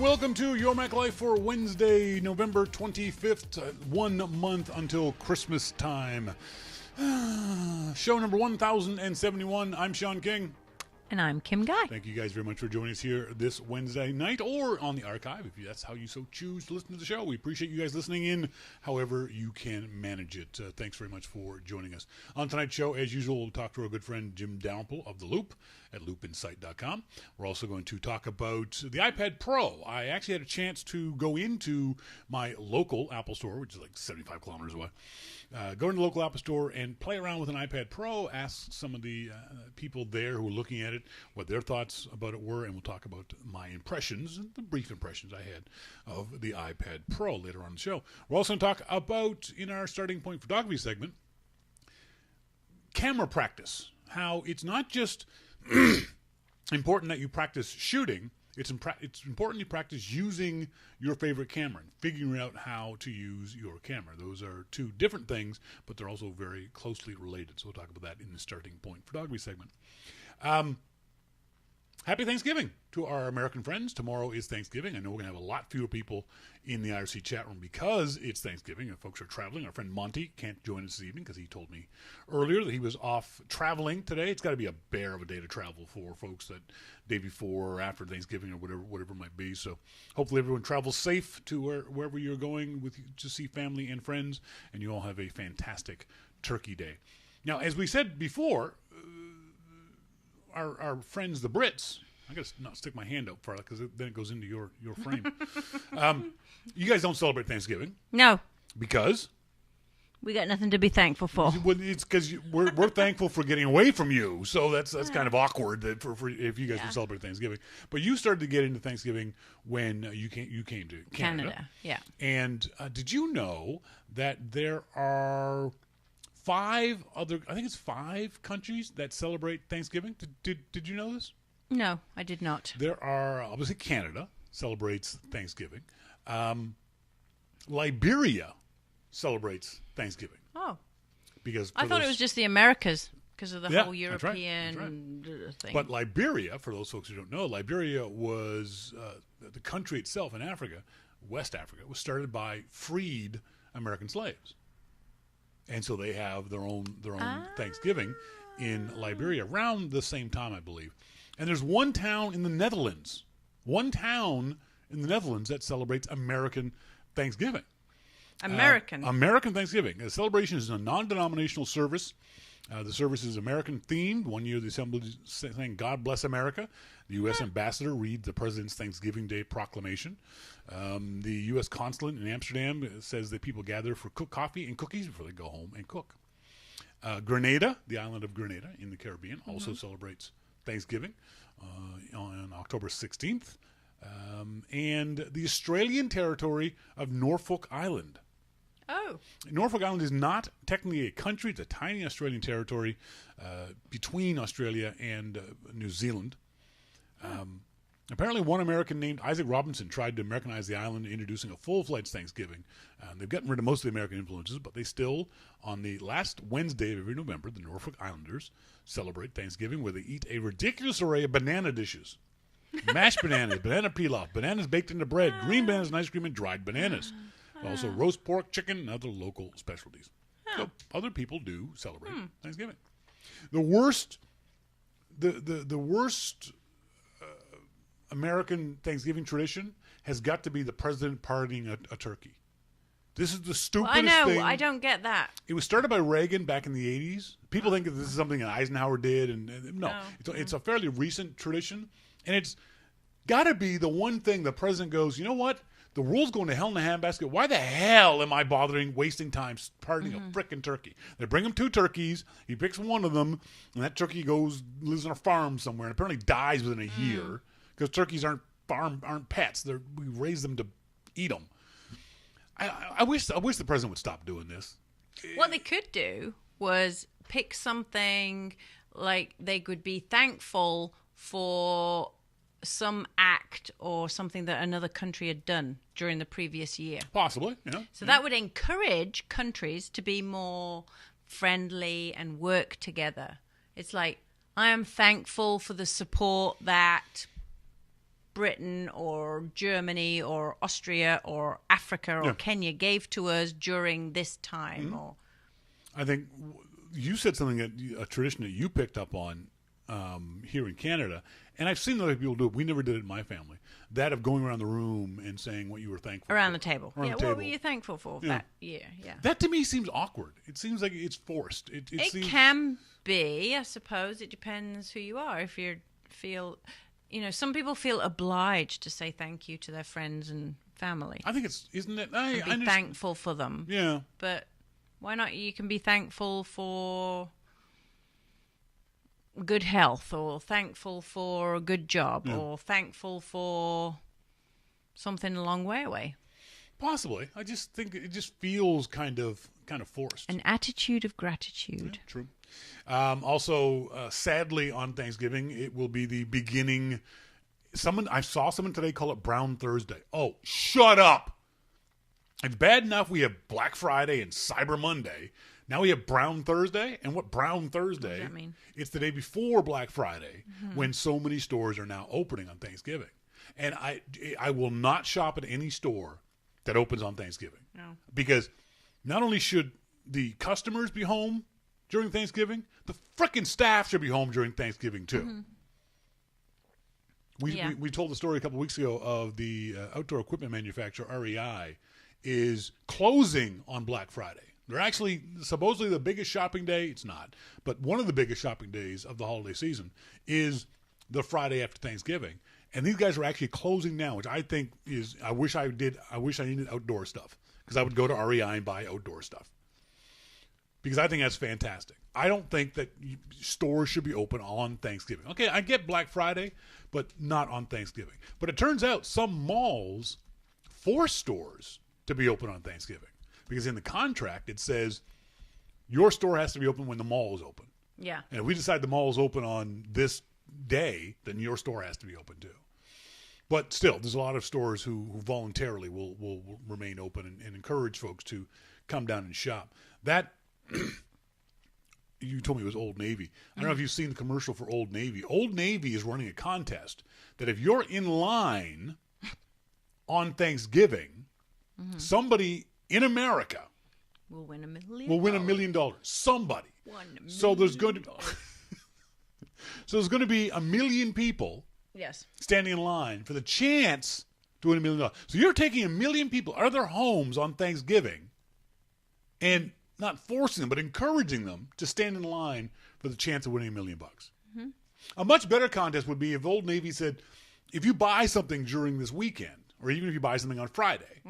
Welcome to Your Mac Life for Wednesday, November 25th, 1 month until Christmas time. Show number 1071. I'm Shawn King. And I'm Kim Guy. Thank you guys very much for joining us here this Wednesday night or on the archive, if that's how you so choose to listen to the show. We appreciate you guys listening in however you can manage it. Thanks very much for joining us. On tonight's show, as usual, we'll talk to our good friend Jim Dalrymple of The Loop at loopinsight.com. We're also going to talk about the iPad Pro. I actually had a chance to go into my local Apple store, which is like 75 kilometers away. Go into the local Apple store and play around with an iPad Pro. Ask some of the people there who are looking at it what their thoughts about it were, and we'll talk about my impressions, the brief impressions I had of the iPad Pro later on in the show. We're also going to talk about, in our starting point photography segment, camera practice. How it's not just important that you practice shooting. It's important you practice using your favorite camera and figuring out how to use your camera. Those are two different things, but they're also very closely related. So we'll talk about that in the starting point photography segment. Happy Thanksgiving to our American friends. Tomorrow is Thanksgiving. I know we're going to have a lot fewer people in the IRC chat room because it's Thanksgiving and folks are traveling. Our friend Monty can't join us this evening because he told me earlier that he was off traveling today. It's got to be a bear of a day to travel for folks that day before or after Thanksgiving or whatever it might be. So hopefully everyone travels safe to wherever you're going to see family and friends, and you all have a fantastic Turkey Day. Now, as we said before, our friends, the Brits, I got to not stick my hand up far because then it goes into your frame. You guys don't celebrate Thanksgiving. No. Because? We got nothing to be thankful for. Well, it's because we're thankful for getting away from you. So that's kind of awkward for if you guys don't celebrate Thanksgiving. But you started to get into Thanksgiving when you came to Canada. Yeah. And did you know that there are five countries that celebrate Thanksgiving? Did you know this? No, I did not. There are, obviously, Canada celebrates Thanksgiving. Liberia celebrates Thanksgiving. Oh. Because I thought it was just the Americas because of the whole European thing. But Liberia, for those folks who don't know, Liberia was the country itself in Africa, West Africa, was started by freed American slaves. And so they have their own Thanksgiving in Liberia around the same time, I believe. And there's one town in the Netherlands that celebrates American Thanksgiving. American Thanksgiving. The celebration is a non-denominational service. The service is American-themed. One year the assembly sang "God Bless America." The U.S. ambassador reads the president's Thanksgiving Day proclamation. The U.S. consulate in Amsterdam says that people gather for coffee and cookies before they go home and cook. Grenada, the island of Grenada in the Caribbean, also celebrates Thanksgiving on October 16th. And the Australian territory of Norfolk Island. Oh. Norfolk Island is not technically a country. It's a tiny Australian territory between Australia and New Zealand. Apparently one American named Isaac Robinson tried to Americanize the island, introducing a full-fledged Thanksgiving. They've gotten rid of most of the American influences, but they still, on the last Wednesday of every November, the Norfolk Islanders celebrate Thanksgiving where they eat a ridiculous array of banana dishes. Mashed bananas, banana pilaf, bananas baked into bread, green bananas and ice cream, and dried bananas. Also roast pork, chicken, and other local specialties. So other people do celebrate Thanksgiving. The worst American Thanksgiving tradition has got to be the president pardoning a turkey. This is the stupidest thing. I know. I don't get that. It was started by Reagan back in the 80s. People think that this is something that Eisenhower did. And no. It's a fairly recent tradition. And it's got to be the one thing the president goes, you know what? The world's going to hell in a handbasket. Why the hell am I wasting time pardoning a frickin' turkey? They bring him two turkeys. He picks one of them. And that turkey lives on a farm somewhere and apparently dies within a year. Because turkeys aren't pets. We raise them to eat them. I wish the president would stop doing this. What they could do was pick something like they could be thankful for some act or something that another country had done during the previous year. Possibly, yeah. So that would encourage countries to be more friendly and work together. It's like, I am thankful for the support that Britain or Germany or Austria or Africa or Kenya gave to us during this time. Or I think you said something a tradition that you picked up on here in Canada, and I've seen other people do it. We never did it in my family. That of going around the room and saying what you were thankful around for. the table. Around Yeah, the table. what were you thankful for that year? Yeah. That to me seems awkward. It seems like it's forced. It seems... can be, I suppose. It depends who you are. If you feel, some people feel obliged to say thank you to their friends and family. I think isn't it? Be thankful for them. Yeah. But why not? You can be thankful for good health, or thankful for a good job, or thankful for something a long way away. Possibly. I just think it just feels kind of forced. An attitude of gratitude. Yeah, true. Also, sadly, on Thanksgiving, it will be the beginning. I saw someone today call it Brown Thursday. Oh, shut up! It's bad enough we have Black Friday and Cyber Monday. Now we have Brown Thursday. And what Brown Thursday? What does that mean? It's the day before Black Friday, when so many stores are now opening on Thanksgiving. And I will not shop at any store that opens on Thanksgiving. No. Because not only should the customers be home during Thanksgiving, the frickin' staff should be home during Thanksgiving too. We told the story a couple weeks ago of the outdoor equipment manufacturer REI is closing on Black Friday. They're actually supposedly the biggest shopping day. It's not, but one of the biggest shopping days of the holiday season is the Friday after Thanksgiving. And these guys are actually closing now, which I think is, I wish I needed outdoor stuff, because I would go to REI and buy outdoor stuff, because I think that's fantastic. I don't think that stores should be open on Thanksgiving. Okay, I get Black Friday, but not on Thanksgiving. But it turns out some malls force stores to be open on Thanksgiving, because in the contract it says your store has to be open when the mall is open. Yeah. And if we decide the mall is open on this day, then your store has to be open too. But still, there's a lot of stores who voluntarily will remain open and encourage folks to come down and shop. That, you told me it was Old Navy. I don't know if you've seen the commercial for Old Navy. Old Navy is running a contest that if you're in line on Thanksgiving, somebody in America will win $1 million. Somebody. So there's going to be... So there's going to be 1 million people standing in line for the chance to win $1 million. So you're taking 1 million people out of their homes on Thanksgiving and not forcing them, but encouraging them to stand in line for the chance of winning $1 million. A much better contest would be if Old Navy said, if you buy something during this weekend, or even if you buy something on Friday,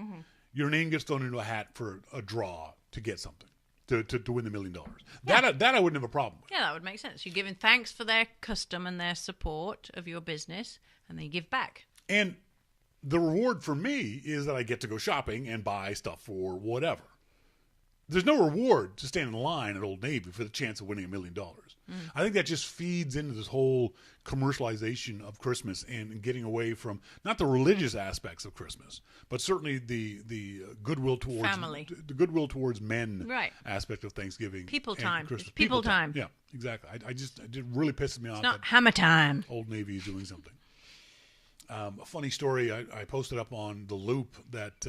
your name gets thrown into a hat for a draw to get something. To win the $1 million. That I wouldn't have a problem with. Yeah, that would make sense. You're giving thanks for their custom and their support of your business, and then you give back. And the reward for me is that I get to go shopping and buy stuff for whatever. There's no reward to stand in line at Old Navy for the chance of winning $1 million. I think that just feeds into this whole commercialization of Christmas and getting away from not the religious aspects of Christmas, but certainly the goodwill towards family, the goodwill towards men aspect of Thanksgiving. People time. Christmas. People time. Yeah, exactly. It really pisses me off. It's not hammer time. Old Navy is doing something. A funny story I posted up on The Loop that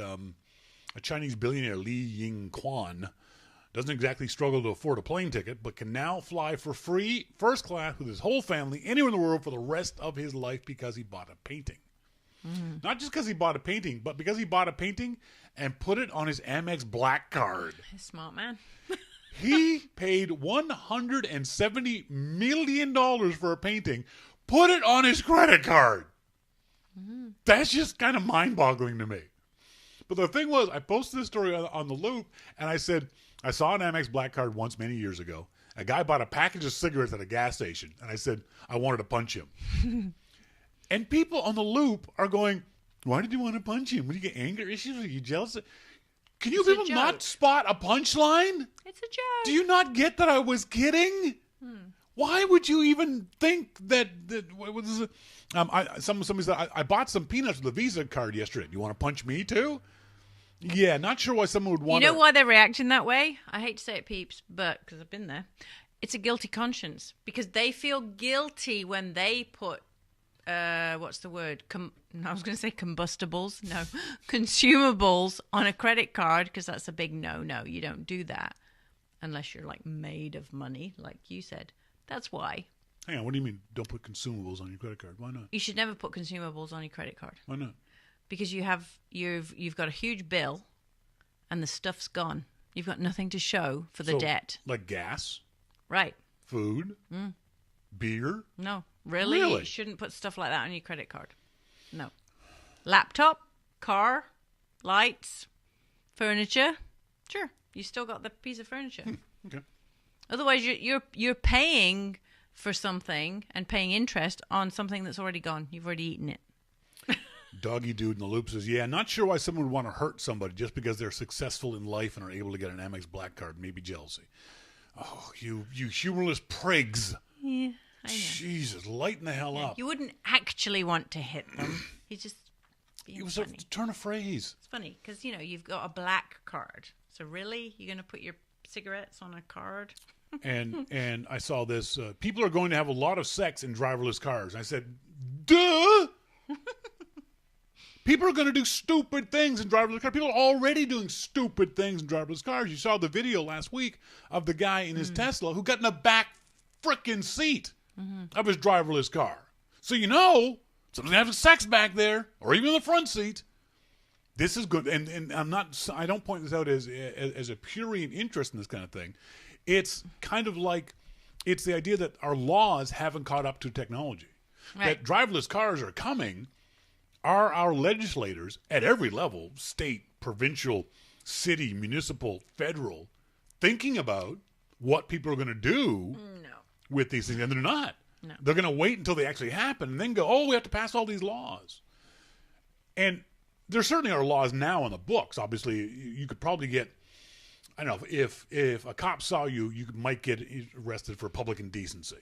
a Chinese billionaire, Li Ying-Quan, doesn't exactly struggle to afford a plane ticket, but can now fly for free, first class, with his whole family, anywhere in the world for the rest of his life because he bought a painting. Not just because he bought a painting, but because he bought a painting and put it on his Amex Black card. Smart man. He paid $170 million for a painting, put it on his credit card. That's just kind of mind-boggling to me. But the thing was, I posted this story on The Loop, and I said, I saw an Amex Black card once many years ago. A guy bought a package of cigarettes at a gas station, and I said, I wanted to punch him. And people on The Loop are going, why did you want to punch him? Would you get anger issues? Are you jealous? Can you people not spot a punchline? It's a joke. Do you not get that I was kidding? Why would you even think that what was it? Somebody said, I bought some peanuts with a Visa card yesterday. Do you want to punch me too? Yeah, not sure why someone would want to. You know why they're reacting that way? I hate to say it, peeps, but because I've been there. It's a guilty conscience because they feel guilty when they put what's the word? I was going to say combustibles. No, consumables on a credit card, because that's a big no. You don't do that unless you're like made of money, like you said. That's why. Hang on, what do you mean don't put consumables on your credit card? Why not? You should never put consumables on your credit card. Why not? Because you've got a huge bill and the stuff's gone. You've got nothing to show for the debt. Like gas? Right. Food? Beer? No. Really? You shouldn't put stuff like that on your credit card. No. Laptop, car, lights, furniture. Sure. You still got the piece of furniture. Okay. Otherwise you're paying for something and paying interest on something that's already gone. You've already eaten it. Doggy Dude in the Loop says, yeah, not sure why someone would want to hurt somebody just because they're successful in life and are able to get an Amex Black Card. Maybe jealousy. Oh, you humorless prigs. Yeah, I know. Jesus, lighten the hell up. You wouldn't actually want to hit them. You just being It was funny. a turn of phrase. It's funny because, you've got a black card. So really? You're going to put your cigarettes on a card? And I saw this. People are going to have a lot of sex in driverless cars. I said, duh! People are going to do stupid things in driverless cars. People are already doing stupid things in driverless cars. You saw the video last week of the guy in his Tesla who got in the back frickin' seat of his driverless car. So someone's going to have sex back there, or even in the front seat. This is good, and I don't point this out as a purient interest in this kind of thing. It's kind of like, it's the idea that our laws haven't caught up to technology. Right. That driverless cars are coming. Are our legislators at every level, state, provincial, city, municipal, federal, thinking about what people are going to do with these things? And they're not. No. They're going to wait until they actually happen and then go, oh, we have to pass all these laws. And there certainly are laws now on the books. Obviously, you could probably get, I don't know, if a cop saw you, you might get arrested for public indecency.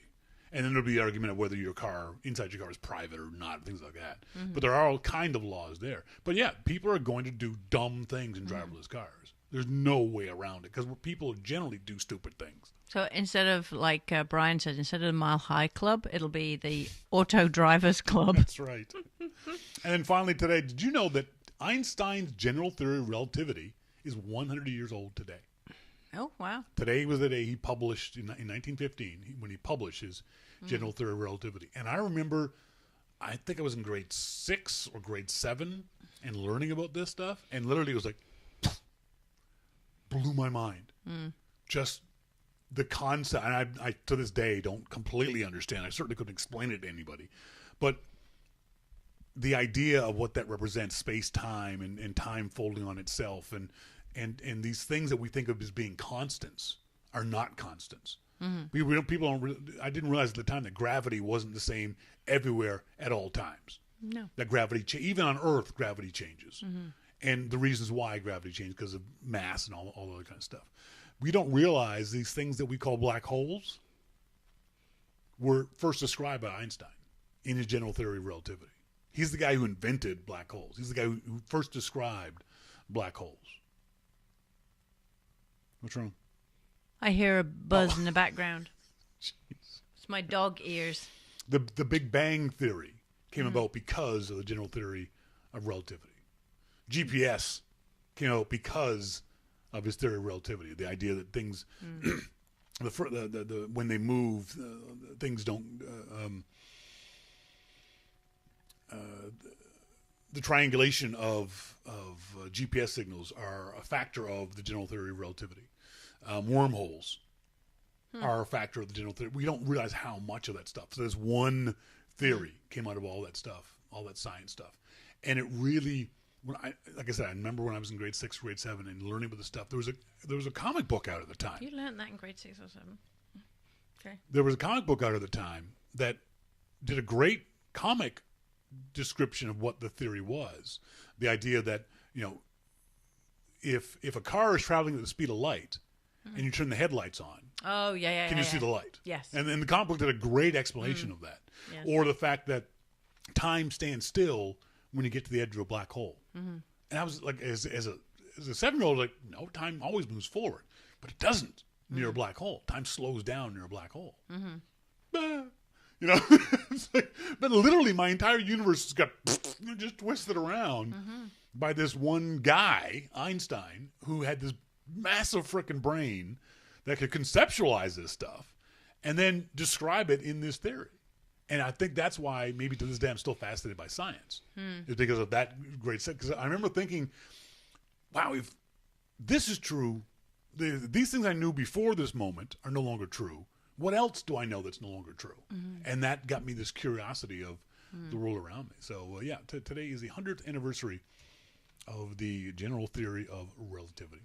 And then there'll be the argument of whether inside your car is private or not, things like that. But there are all kind of laws there. But yeah, people are going to do dumb things in driverless cars. There's no way around it because people generally do stupid things. So instead of, like Brian said, instead of the Mile High Club, it'll be the Auto Drivers Club. That's right. And then finally today, did you know that Einstein's general theory of relativity is 100 years old today? Oh, wow. Today was the day he published, in 1915, when he published his general theory of relativity. And I remember, I think I was in grade 6 or grade 7 and learning about this stuff. And literally it was like, blew my mind. Just the concept. And I, to this day, don't completely understand. I certainly couldn't explain it to anybody. But the idea of what that represents, space-time and time folding on itself, and these things that we think of as being constants are not constants. I didn't realize at the time that gravity wasn't the same everywhere at all times. No. That gravity, even on Earth, gravity changes. And the reasons why gravity changes because of mass and all other kind of stuff. We don't realize these things that we call black holes were first described by Einstein in his general theory of relativity. He's the guy who invented black holes. He's the guy who first described black holes. What's wrong? I hear a buzz in the background. Jeez. It's my dog ears. The Big Bang Theory came about because of the general theory of relativity. GPS came out because of his theory of relativity. The idea that things, when they move, things don't. The triangulation of GPS signals are a factor of the general theory of relativity. Wormholes are a factor of the general theory. We don't realize how much of that stuff. So there's one theory came out of all that stuff, all that science stuff. And it really, like I said, I remember when I was in grade 6, grade 7 and learning about this stuff, there was a comic book out at the time. You learned that in grade 6 or 7. Okay. There was a comic book out at the time that did a great comic description of what the theory was. The idea that, if a car is traveling at the speed of light and you turn the headlights on, can you see the light? Yes. And the comic book did a great explanation of that. Yes. Or the fact that time stands still when you get to the edge of a black hole. And I was like, as a 7-year-old, like, no, time always moves forward, but it doesn't near a black hole. Time slows down near a black hole. You know, it's like, but literally my entire universe got just twisted around by this one guy, Einstein, who had this massive freaking brain that could conceptualize this stuff and then describe it in this theory. And I think that's why maybe to this day I'm still fascinated by science, is because of that great set. Because I remember thinking, wow, if this is true, these things I knew before this moment are no longer true. What else do I know that's no longer true? And that got me this curiosity of the world around me. So, today is the 100th anniversary of the general theory of relativity.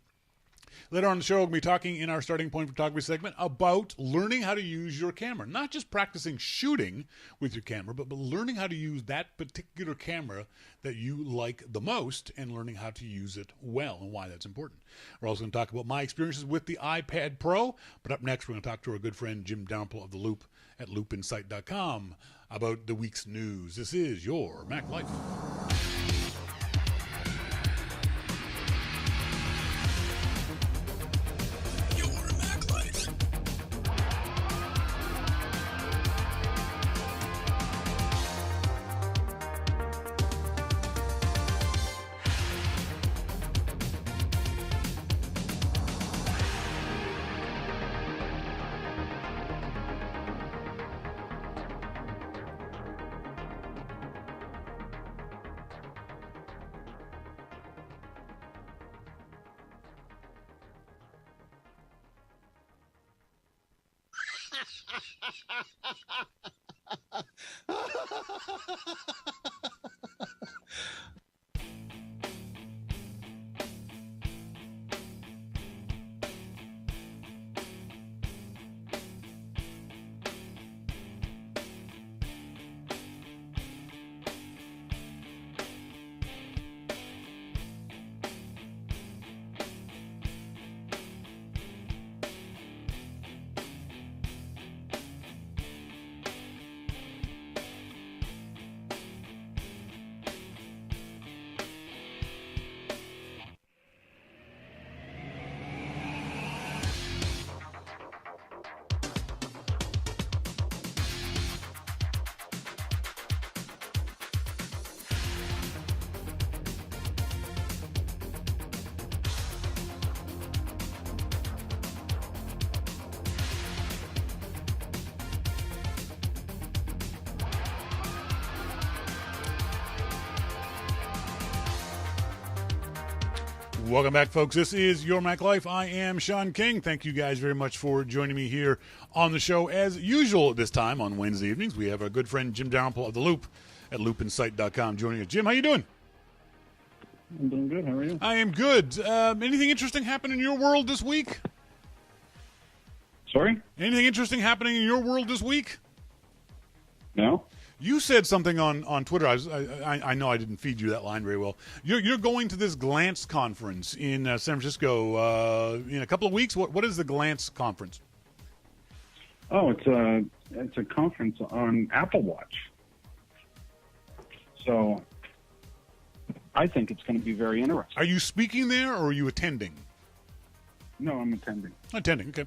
Later on the show, we'll be talking in our Starting Point Photography segment about learning how to use your camera. Not just practicing shooting with your camera, but learning how to use that particular camera that you like the most and learning how to use it well and why that's important. We're also going to talk about my experiences with the iPad Pro. But up next, we're going to talk to our good friend Jim Dalrymple of The Loop at loopinsight.com about the week's news. This is your Mac Life. Welcome back, folks. This is Your Mac Life. I am Shawn King. Thank you guys very much for joining me here on the show. As usual this time on Wednesday evenings, we have our good friend Jim Dalrymple of The Loop at loopinsight.com joining us. Jim, how you doing? I'm doing good. How are you? I am good. Anything interesting happen in your world this week? Sorry? Anything interesting happening in your world this week? No. You said something on Twitter. I know I didn't feed you that line very well. You're going to this Glance conference in San Francisco in a couple of weeks. What is the Glance conference? Oh, it's a conference on Apple Watch. So I think it's going to be very interesting. Are you speaking there or are you attending? No, I'm attending. Attending, okay.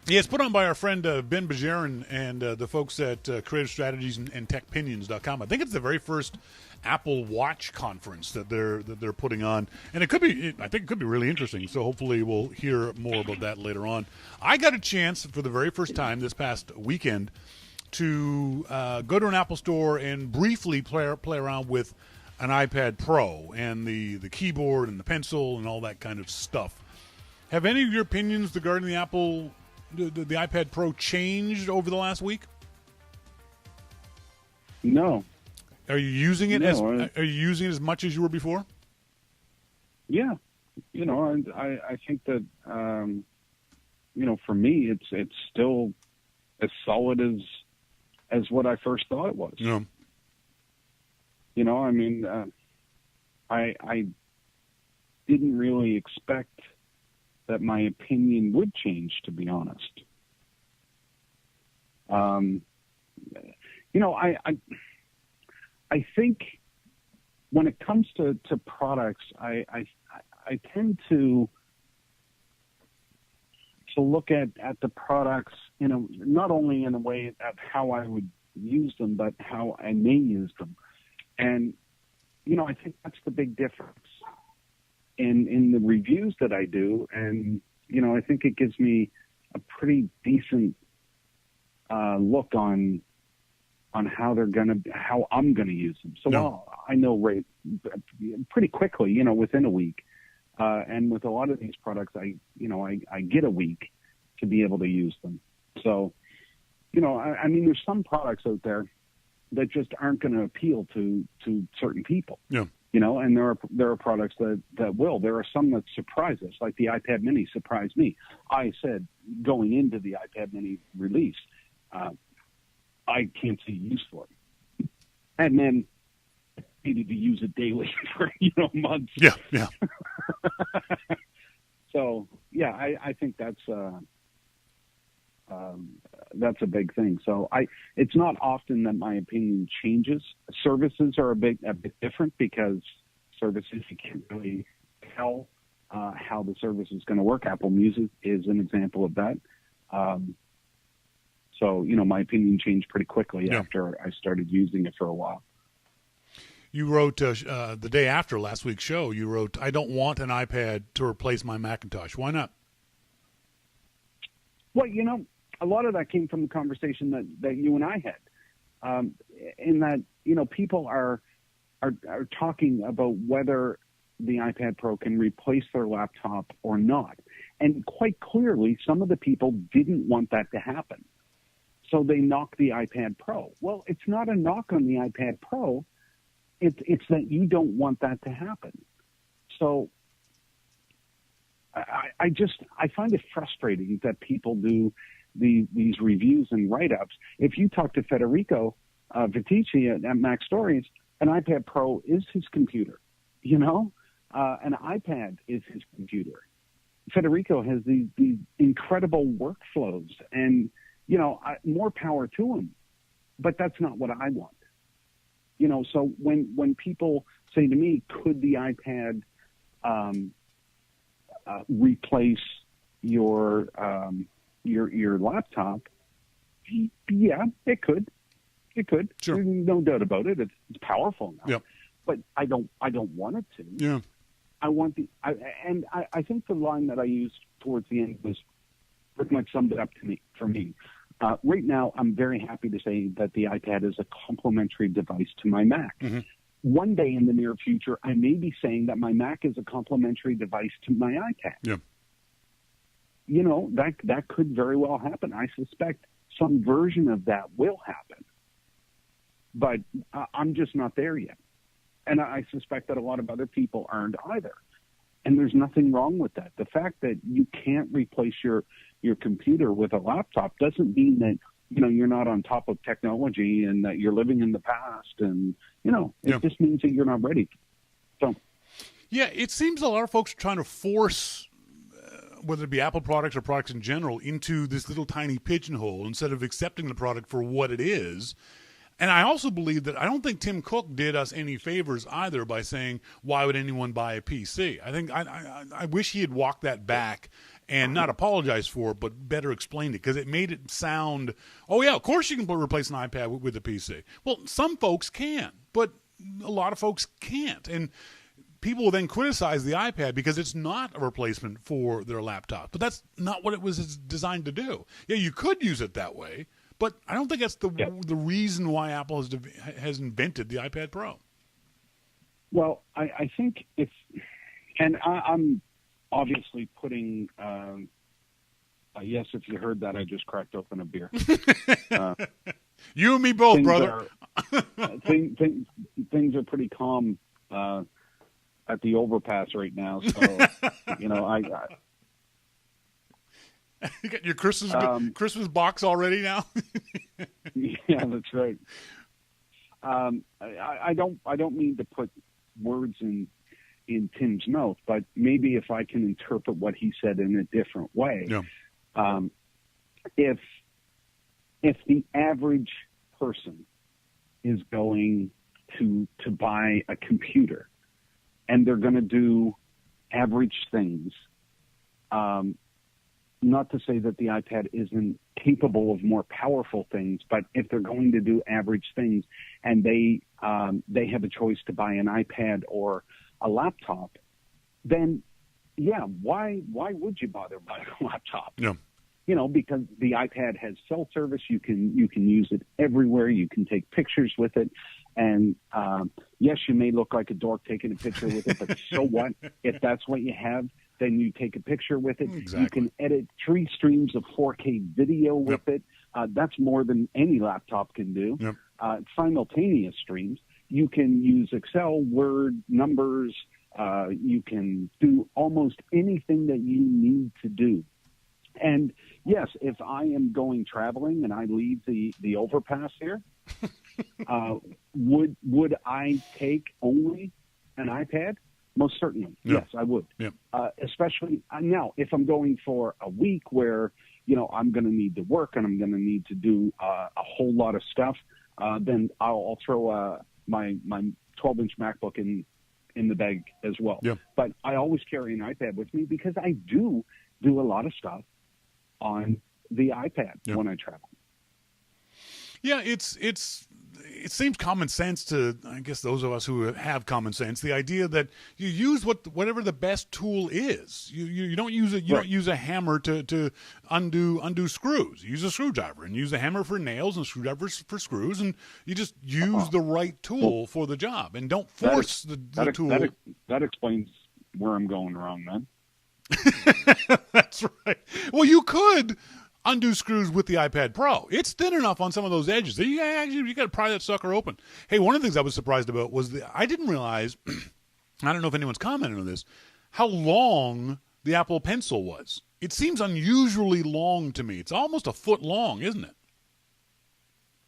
Yeah, it's put on by our friend Ben Bajarin and the folks at Creative Strategies and TechPinions.com. I think it's the very first Apple Watch conference that they're putting on, and I think it could be really interesting. So hopefully we'll hear more about that later on. I got a chance for the very first time this past weekend to go to an Apple store and briefly play around with an iPad Pro and the keyboard and the pencil and all that kind of stuff. Have any of your opinions regarding the Apple? The iPad Pro changed over the last week? No. Are you using it Are you using it as much as you were before? Yeah. I think that for me it's still as solid as what I first thought it was. No. I didn't really expect that my opinion would change, to be honest. I think when it comes to products, I tend to to look at the products, not only in a way of how I would use them, but how I may use them. And, I think that's the big difference in the reviews that I do. And, I think it gives me a pretty decent look on how I'm going to use them. So I know pretty quickly, within a week. And with a lot of these products, I get a week to be able to use them. So, I mean, there's some products out there that just aren't going to appeal to certain people. Yeah. And there are products that will. There are some that surprise us, like the iPad Mini surprised me. I said going into the iPad Mini release, I can't see use for it. And then I needed to use it daily for, months. Yeah, yeah. So, yeah, I think that's a big thing. So it's not often that my opinion changes. Services are a bit different, because services, you can't really tell how the service is going to work. Apple Music is an example of that. So, my opinion changed pretty quickly after I started using it for a while. You wrote, the day after last week's show, you wrote, "I don't want an iPad to replace my Macintosh." Why not? Well, a lot of that came from the conversation that you and I had, in that, people are talking about whether the iPad Pro can replace their laptop or not. And quite clearly, some of the people didn't want that to happen. So they knocked the iPad Pro. Well, it's not a knock on the iPad Pro. It's that you don't want that to happen. So I find it frustrating that people do these reviews and write-ups. If you talk to Federico Vitici at Mac Stories, an iPad Pro is his computer. An iPad is his computer. Federico has these incredible workflows, and more power to him. But that's not what I want. So when people say to me, could the iPad replace your laptop? Yeah, it could. It could. Sure. There's no doubt about it. It's powerful now. Yep. But I don't want it to. Yeah. I want I think the line that I used towards the end was pretty much summed it up for me. Right now, I'm very happy to say that the iPad is a complementary device to my Mac. Mm-hmm. One day in the near future, I may be saying that my Mac is a complementary device to my iPad. Yeah. That could very well happen. I suspect some version of that will happen. But I'm just not there yet. And I suspect that a lot of other people aren't either. And there's nothing wrong with that. The fact that you can't replace your computer with a laptop doesn't mean that, you're not on top of technology and that you're living in the past. And, it just means that you're not ready. So, yeah, it seems a lot of folks are trying to force, whether it be Apple products or products in general, into this little tiny pigeonhole instead of accepting the product for what it is. And I also believe that I don't think Tim Cook did us any favors either by saying, why would anyone buy a PC? I think I wish he had walked that back and not apologized for it, but better explained it, because it made it sound, oh, yeah, of course you can replace an iPad with a PC. Well, some folks can, but a lot of folks can't. And people will then criticize the iPad because it's not a replacement for their laptop. But that's not what it was designed to do. Yeah, you could use it that way, but I don't think that's the reason why Apple has invented the iPad Pro. Well, I think I'm obviously putting, yes, if you heard that, I just cracked open a beer. You and me both, brother. Things are pretty calm at the overpass right now. So, You got your Christmas box already now? Yeah, that's right. I don't mean to put words in Tim's mouth, but maybe if I can interpret what he said in a different way. Yeah. If the average person is going to buy a computer and they're going to do average things, not to say that the iPad isn't capable of more powerful things, but if they're going to do average things and they have a choice to buy an iPad or a laptop, then yeah, why would you bother buying a laptop? Yeah. You know, because the iPad has cell service. You can use it everywhere. You can take pictures with it. And yes, you may look like a dork taking a picture with it, but so what? If that's what you have, then you take a picture with it. Exactly. You can edit 3 streams of 4K video with Yep. it. That's more than any laptop can do. Yep. Simultaneous streams. You can use Excel, Word, numbers. You can do almost anything that you need to do. And yes, if I am going traveling and I leave the overpass here, would I take only an iPad? Most certainly. Yeah. Yes, I would. Yeah. Especially now, if I'm going for a week where, you know, I'm going to need to work and I'm going to need to do a whole lot of stuff, then I'll throw my 12-inch MacBook in the bag as well. Yeah. But I always carry an iPad with me because I do a lot of stuff on the iPad when I travel. Yeah, it seems common sense to, I guess, those of us who have common sense. The idea that you use whatever the best tool is. You don't use it. You don't use a hammer to undo screws. You use a screwdriver and use a hammer for nails and screwdrivers for screws, and you just use the right tool for the job and don't force the tool. That explains where I'm going wrong, then. That's right. Well, you could undo screws with the iPad Pro. It's thin enough on some of those edges that you got to pry that sucker open. Hey, one of the things I was surprised about was I didn't realize, I don't know if anyone's commented on this, how long the Apple Pencil was. It seems unusually long to me. It's almost a foot long, isn't it?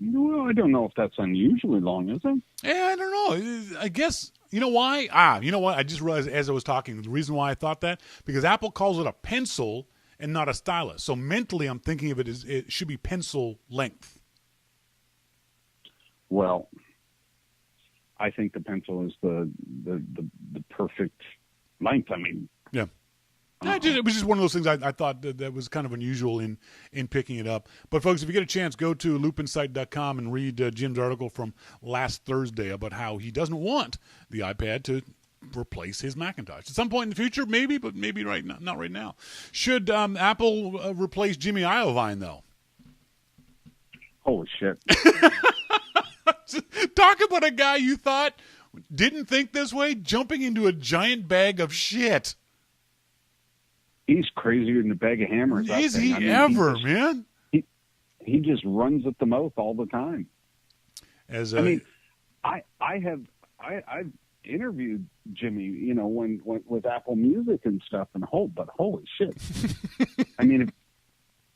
Well, I don't know if that's unusually long, is it? Yeah, I don't know. I guess, you know why? You know what? I just realized as I was talking, the reason why I thought that, because Apple calls it a pencil and not a stylus. So mentally, I'm thinking of it as it should be pencil length. Well, I think the pencil is the perfect length. I mean, yeah. It was just one of those things I thought that was kind of unusual in picking it up. But, folks, if you get a chance, go to loopinsight.com and read Jim's article from last Thursday about how he doesn't want the iPad to replace his Macintosh. At some point in the future, maybe, but maybe not right now. Should Apple replace Jimmy Iovine, though? Holy shit. Talk about a guy you thought didn't think this way, jumping into a giant bag of shit. He's crazier than a bag of hammers. Is he ever, man? He just runs at the mouth all the time. I've interviewed Jimmy, you know, when with Apple Music and stuff, but holy shit. I mean,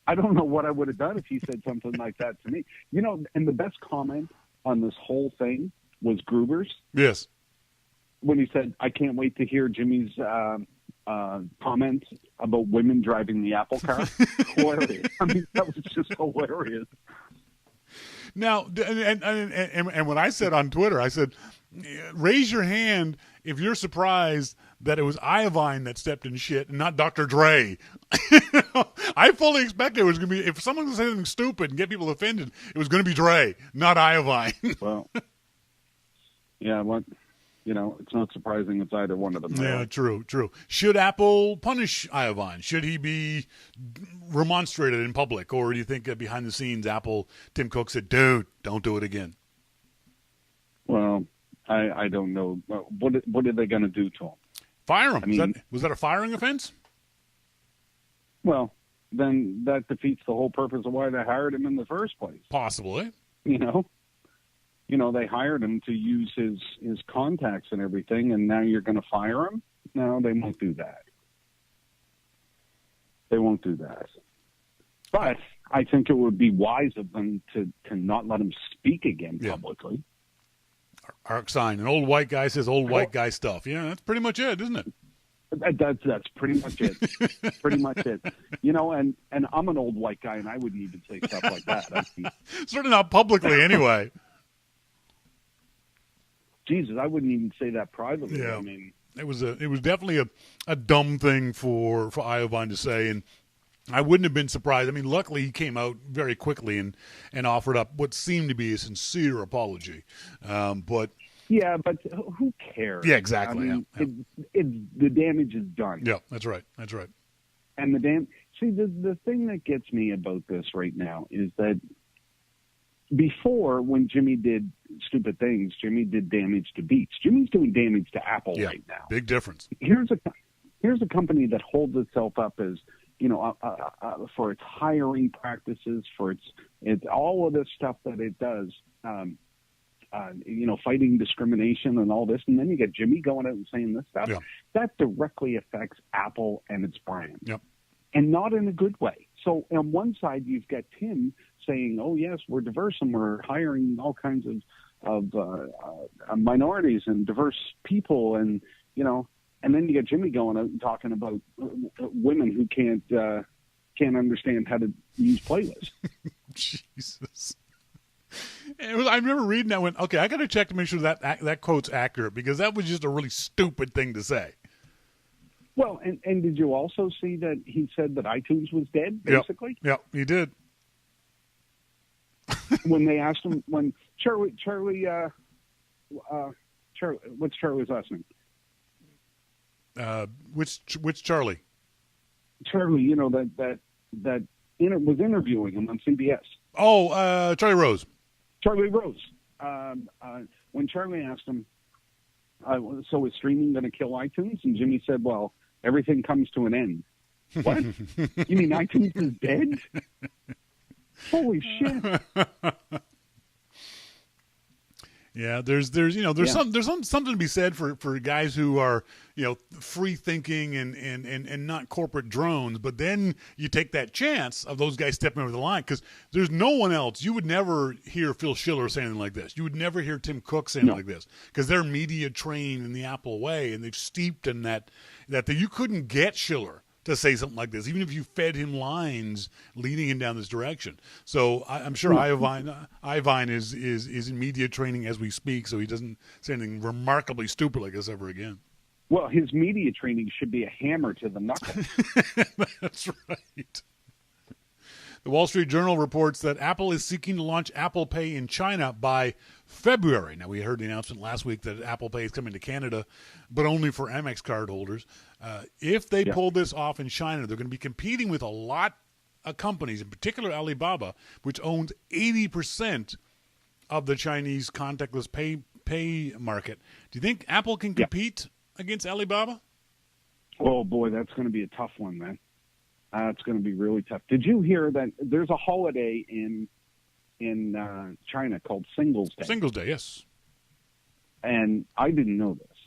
I don't know what I would have done if he said something like that to me. You know, and the best comment on this whole thing was Gruber's. Yes. When he said, "I can't wait to hear Jimmy's comments about women driving the Apple car." Hilarious. I mean, that was just hilarious. Now, and when I said on Twitter, I said, raise your hand if you're surprised that it was Iovine that stepped in shit and not Dr. Dre. I fully expected it was going to be, if someone was saying something stupid and get people offended, it was going to be Dre, not Iovine. Well, yeah, you know, it's not surprising it's either one of them. Yeah, true. Should Apple punish Iovine? Should he be remonstrated in public? Or do you think behind the scenes, Tim Cook said, dude, don't do it again? Well, I don't know. What are they going to do to him? Fire him. I mean, was that a firing offense? Well, then that defeats the whole purpose of why they hired him in the first place. Possibly. You know, they hired him to use his contacts and everything, and now you're going to fire him? No, they won't do that. They won't do that. But I think it would be wise of them to not let him speak again publicly. Arc sign. An old white guy says old white guy stuff. Yeah, that's pretty much it, isn't it? That's pretty much it. Pretty much it. You know, and I'm an old white guy, and I wouldn't even say stuff like that. Certainly not publicly, anyway. Jesus, I wouldn't even say that privately. Yeah. I mean, it was definitely a dumb thing for Iovine to say, and I wouldn't have been surprised. I mean, luckily he came out very quickly and offered up what seemed to be a sincere apology. But yeah, but who cares? Yeah, exactly. I mean, the damage is done. Yeah, that's right. That's right. And the thing that gets me about this right now is that before, when Jimmy did stupid things, Jimmy did damage to Beats. Jimmy's doing damage to Apple right now. Big difference. Here's a company that holds itself up as, for its hiring practices, for its all of this stuff that it does, fighting discrimination and all this. And then you get Jimmy going out and saying this stuff. Yeah. That directly affects Apple and its brand. Yep. And not in a good way. So on one side, you've got Tim saying, "Oh yes, we're diverse and we're hiring all kinds of minorities and diverse people," and then you get Jimmy going out and talking about women who can't understand how to use playlists. Jesus. I remember reading that and went, okay, I got to check to make sure that quote's accurate, because that was just a really stupid thing to say. Well, and did you also see that he said that iTunes was dead, basically? Yep, he did. When they asked him, when Charlie, what's Charlie's last name? Which Charlie? Charlie, that was interviewing him on CBS. Oh, Charlie Rose. Charlie Rose. When Charlie asked him, so is streaming going to kill iTunes? And Jimmy said, well, everything comes to an end. What? You mean iTunes is dead? Holy shit. Yeah, there's something to be said for guys who are, free thinking and not corporate drones. But then you take that chance of those guys stepping over the line, because there's no one else. You would never hear Phil Schiller say anything like this. You would never hear Tim Cook say anything like this, because they're media trained in the Apple way, and they've steeped in that you couldn't get Schiller to say something like this, even if you fed him lines leading him down this direction. So I'm sure Ivine is in media training as we speak, so he doesn't say anything remarkably stupid like this ever again. Well, his media training should be a hammer to the knuckle. That's right. The Wall Street Journal reports that Apple is seeking to launch Apple Pay in China by February. Now, we heard the announcement last week that Apple Pay is coming to Canada, but only for Amex card holders. If they pull this off in China, they're going to be competing with a lot of companies, in particular Alibaba, which owns 80% of the Chinese contactless pay market. Do you think Apple can compete against Alibaba? Oh, boy, that's going to be a tough one, man. It's going to be really tough. Did you hear that there's a holiday in China called Singles Day? Singles Day, yes. And I didn't know this.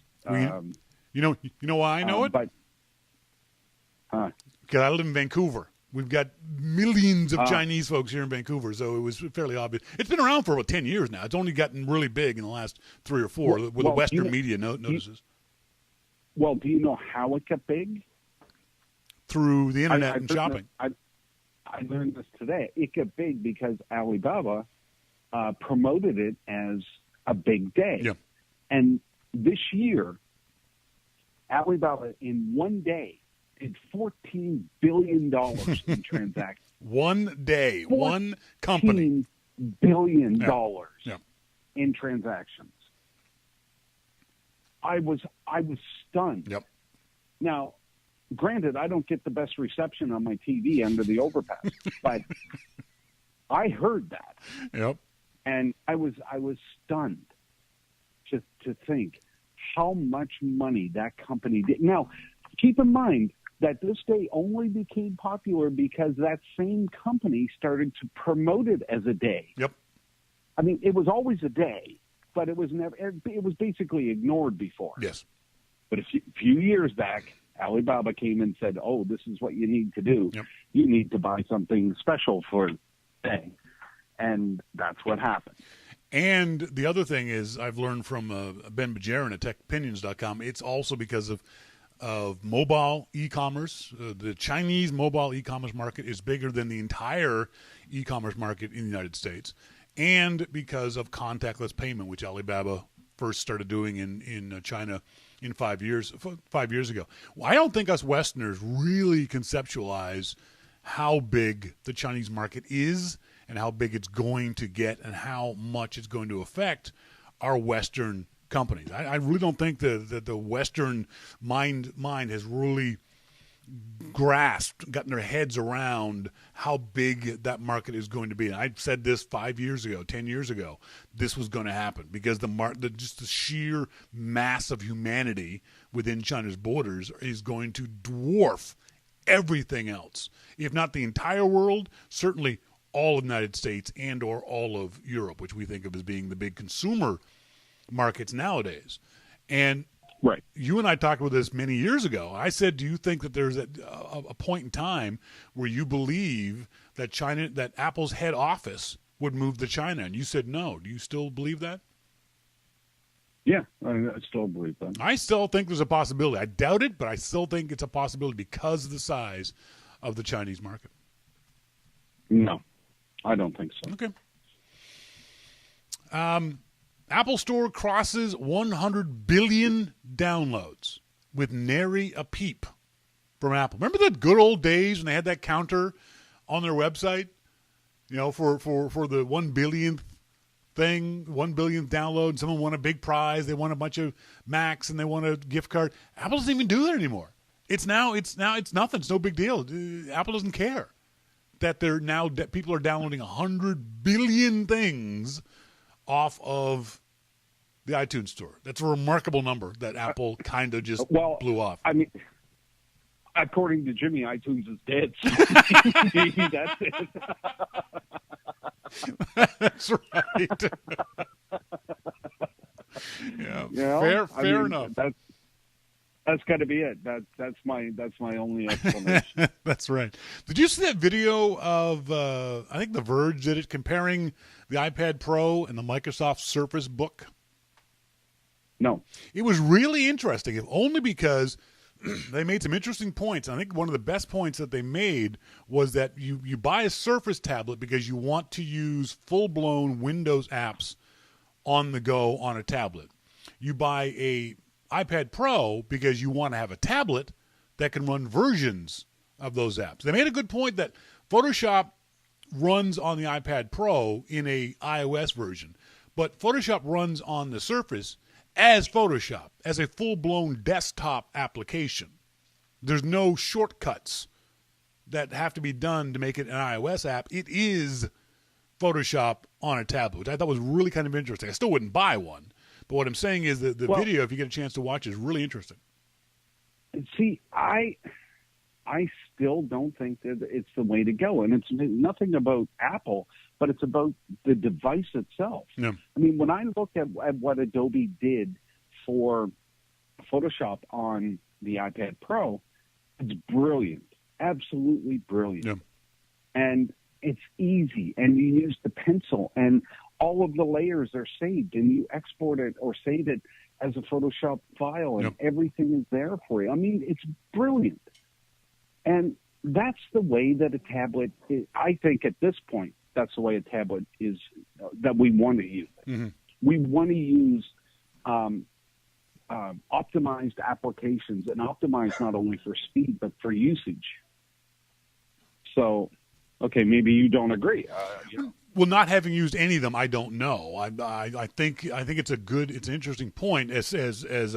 You know why I know it? But because I live in Vancouver. We've got millions of Chinese folks here in Vancouver, so it was fairly obvious. It's been around for about 10 years now. It's only gotten really big in the last 3 or 4 with the Western media notices. Well, do you know how it got big? Through the internet and shopping. I learned this today. It got big because Alibaba promoted it as a big day. Yeah. And this year, Alibaba in one day did $14 billion in transactions. One day, one company. $14 billion in transactions. I was stunned. Yep. Now, granted, I don't get the best reception on my TV under the overpass, but I heard that. Yep. And I was stunned to think how much money that company did. Now, keep in mind that this day only became popular because that same company started to promote it as a day. Yep. I mean, it was always a day, but it was never. It was basically ignored before. Yes. But a few years back, Alibaba came and said, "Oh, this is what you need to do. Yep. You need to buy something special for the day," and that's what happened. And the other thing is, I've learned from Ben Bajarin at TechOpinions.com, it's also because of mobile e-commerce. The Chinese mobile e-commerce market is bigger than the entire e-commerce market in the United States, and because of contactless payment, which Alibaba first started doing in China in 5 years ago. Well, I don't think us Westerners really conceptualize how big the Chinese market is and how big it's going to get and how much it's going to affect our Western companies. I really don't think that the Western mind has really gotten their heads around how big that market is going to be. And I said this 5 years ago, 10 years ago, this was going to happen because just the sheer mass of humanity within China's borders is going to dwarf everything else. If not the entire world, certainly all of the United States and or all of Europe, which we think of as being the big consumer markets nowadays. And right, you and I talked about this many years ago. I said, do you think that there's a point in time where you believe that Apple's head office would move to China? And you said no. Do you still believe that? Yeah, I still believe that. I still think there's a possibility. I doubt it, but I still think it's a possibility because of the size of the Chinese market. No, I don't think so. Okay. Apple Store crosses 100 billion downloads with nary a peep from Apple. Remember the good old days when they had that counter on their website? You know, for the 1 billionth thing, 1 billionth download. Someone won a big prize. They won a bunch of Macs and they won a gift card. Apple doesn't even do that anymore. It's nothing. It's no big deal. Apple doesn't care that people are downloading 100 billion things off of the iTunes Store. That's a remarkable number that Apple kind of just blew off. I mean, according to Jimmy, iTunes is dead. That's it. That's right. Yeah, fair enough. That's got to be it. That's my only explanation. That's right. Did you see that video of I think The Verge did it comparing the iPad Pro and the Microsoft Surface Book? No. It was really interesting, if only because they made some interesting points. I think one of the best points that they made was that you buy a Surface tablet because you want to use full-blown Windows apps on the go on a tablet. You buy a iPad Pro because you want to have a tablet that can run versions of those apps. They made a good point that Photoshop runs on the iPad Pro in a iOS version, but Photoshop runs on the Surface as Photoshop, as a full-blown desktop application. There's no shortcuts that have to be done to make it an iOS app. It is Photoshop on a tablet, which I thought was really kind of interesting. I still wouldn't buy one, but what I'm saying is that the video, if you get a chance to watch, is really interesting. See, I still don't think that it's the way to go, and it's nothing about Apple, but it's about the device itself. Yeah. I mean, when I look at what Adobe did for Photoshop on the iPad Pro, it's brilliant, absolutely brilliant. Yeah. And it's easy, and you use the pencil, and all of the layers are saved, and you export it or save it as a Photoshop file, and everything is there for you. I mean, it's brilliant. And that's the way that a tablet is. I think at this point, that's the way a tablet is, that we want to use it. Mm-hmm. We want to use optimized applications, and optimized not only for speed, but for usage. So, okay, maybe you don't agree. Well, not having used any of them, I don't know. I think it's an interesting point, as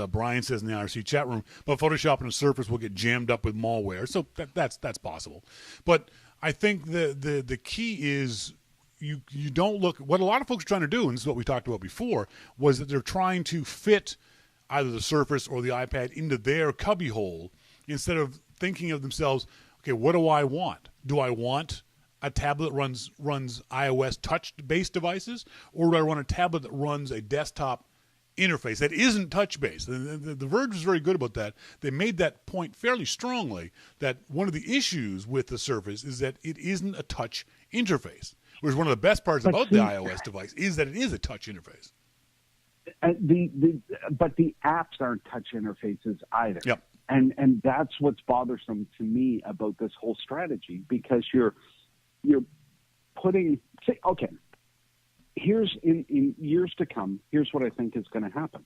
Brian says in the IRC chat room. But Photoshop and the Surface will get jammed up with malware, so that's possible. But I think the key is you don't look. What a lot of folks are trying to do, and this is what we talked about before, was that they're trying to fit either the Surface or the iPad into their cubbyhole instead of thinking of themselves. Okay, what do I want? Do I want a tablet runs iOS touch-based devices, or do I want a tablet that runs a desktop interface that isn't touch-based? The Verge was very good about that. They made that point fairly strongly, that one of the issues with the Surface is that it isn't a touch interface, whereas one of the best parts about the iOS device is that it is a touch interface. But the apps aren't touch interfaces either. Yep. And that's what's bothersome to me about this whole strategy, because you're putting, say, okay, here's in years to come, here's what I think is going to happen.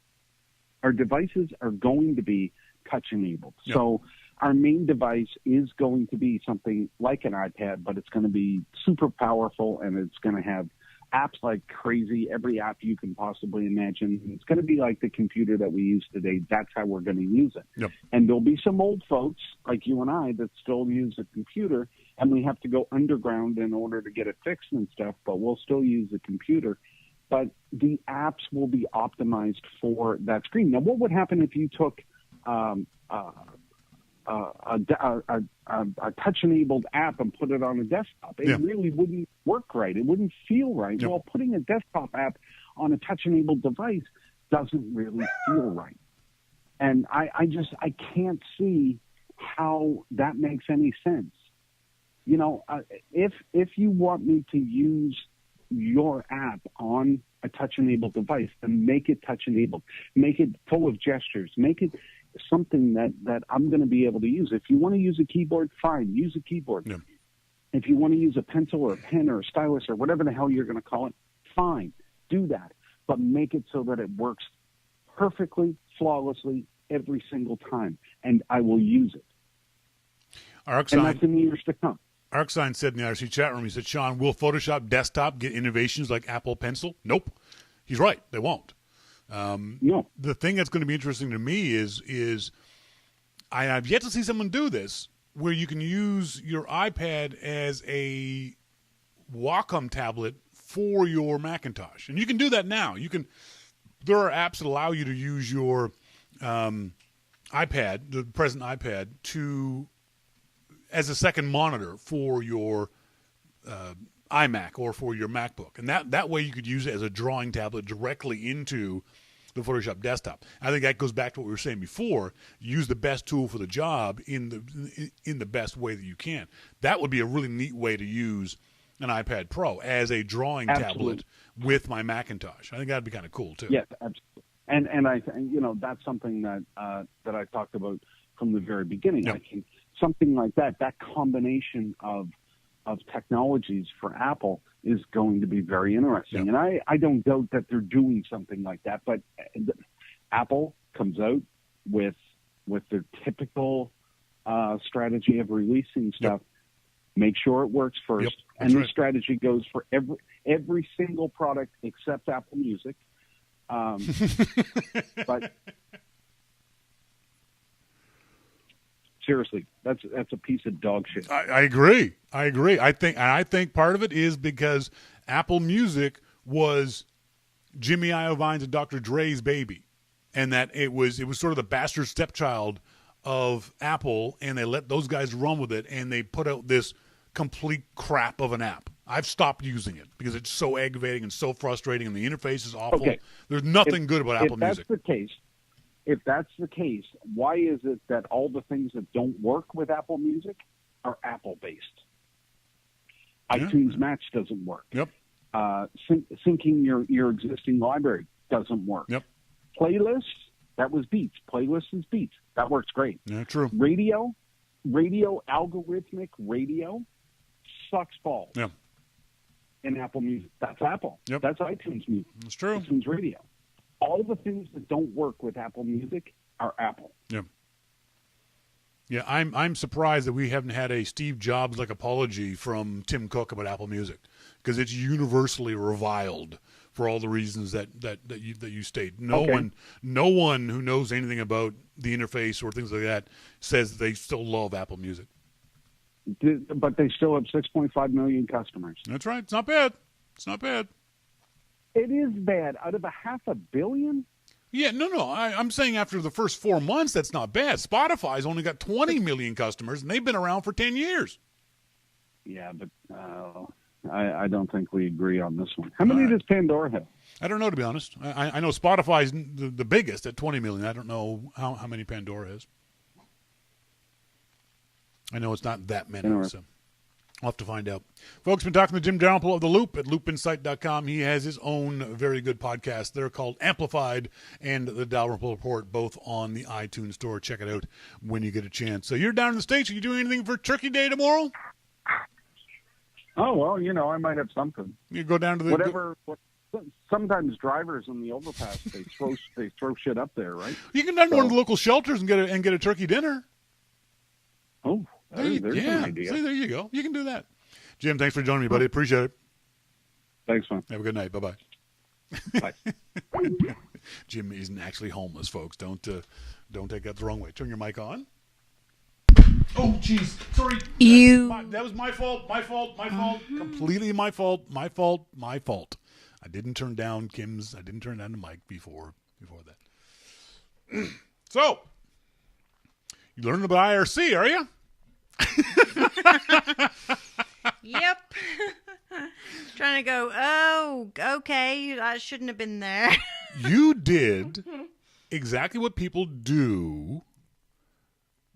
Our devices are going to be touch enabled. Yep. So our main device is going to be something like an iPad, but it's going to be super powerful, and it's going to have apps like crazy, every app you can possibly imagine. It's going to be like the computer that we use today. That's how we're going to use it. Yep. And there'll be some old folks like you and I that still use a computer, and we have to go underground in order to get it fixed and stuff, but we'll still use a computer. But the apps will be optimized for that screen. Now, what would happen if you took a touch-enabled app and put it on a desktop? It really wouldn't work right. It wouldn't feel right. Yep. Well, putting a desktop app on a touch-enabled device doesn't really feel right. And I can't see how that makes any sense. You know, if you want me to use your app on a touch-enabled device, then make it touch-enabled. Make it full of gestures. Make it something that I'm going to be able to use. If you want to use a keyboard, fine, use a keyboard. Yeah. If you want to use a pencil or a pen or a stylus or whatever the hell you're going to call it, fine, do that. But make it so that it works perfectly, flawlessly, every single time, and I will use it. And that's in the years to come. ArcSign said in the IRC chat room, he said, Shawn, will Photoshop Desktop get innovations like Apple Pencil? Nope. He's right. They won't. No. The thing that's going to be interesting to me is I've yet to see someone do this, where you can use your iPad as a Wacom tablet for your Macintosh. And you can do that now. There are apps that allow you to use your iPad, the present iPad, as a second monitor for your iMac or for your MacBook. And that way you could use it as a drawing tablet directly into the Photoshop desktop. I think that goes back to what we were saying before. Use the best tool for the job in the best way that you can. That would be a really neat way to use an iPad Pro as a drawing tablet with my Macintosh. I think that'd be kind of cool too. Yes, absolutely. And I think, that's something that I talked about from the very beginning. Yep. I think something like that combination of technologies for Apple is going to be very interesting. Yep. And I don't doubt that they're doing something like that, but Apple comes out with their typical strategy of releasing stuff. Yep. Make sure it works first. Yep, and right. the strategy goes for every single product except Apple Music. But seriously, that's a piece of dog shit. I agree. I think part of it is because Apple Music was Jimmy Iovine's and Dr. Dre's baby, and that it was sort of the bastard stepchild of Apple, and they let those guys run with it, and they put out this complete crap of an app. I've stopped using it because it's so aggravating and so frustrating, and the interface is awful. Okay. There's nothing good about Apple Music. If that's the case, why is it that all the things that don't work with Apple Music are Apple-based? iTunes Match doesn't work. Yep. Syncing your existing library doesn't work. Yep. Playlists, that was Beats. Playlist is Beats. That works great. Yeah, true. Radio, algorithmic radio sucks balls. Yeah. In Apple Music. That's Apple. Yep. That's iTunes Music. That's true. iTunes Radio. All the things that don't work with Apple Music are Apple. Yeah. Yeah, I'm surprised that we haven't had a Steve Jobs-like apology from Tim Cook about Apple Music, because it's universally reviled for all the reasons that you state. No one who knows anything about the interface or things like that says they still love Apple Music. But they still have 6.5 million customers. That's right. It's not bad. It's not bad. It is bad. Out of 500 million? Yeah, no. I'm saying after the first 4 months, that's not bad. Spotify's only got 20 million customers, and they've been around for 10 years. Yeah, but I don't think we agree on this one. How many does Pandora have? I don't know, to be honest. I know Spotify's the biggest at 20 million. I don't know how many Pandora has. I know it's not that many, so I'll have to find out. Folks, been talking to Jim Dalrymple of The Loop at loopinsight.com. He has his own very good podcast. They're called Amplified and The Dalrymple Report, both on the iTunes store. Check it out when you get a chance. So you're down in the States. Are you doing anything for Turkey Day tomorrow? Oh, well, I might have something. You go down to the... Whatever. Sometimes drivers in the overpass, they throw shit up there, right? You can go to one of the local shelters and get a turkey dinner. Oh, there's an idea. See, there you go. You can do that. Jim, thanks for joining me, buddy. Appreciate it. Thanks, man. Have a good night. Bye-bye. Bye. Jim isn't actually homeless, folks. Don't take that the wrong way. Turn your mic on. Oh, jeez. Sorry. That was my fault. My fault. Completely my fault. My fault. I didn't turn down the mic before that. So, you learned about IRC, are you? Yep. Trying to go, oh, okay, I shouldn't have been there. You did exactly what people do.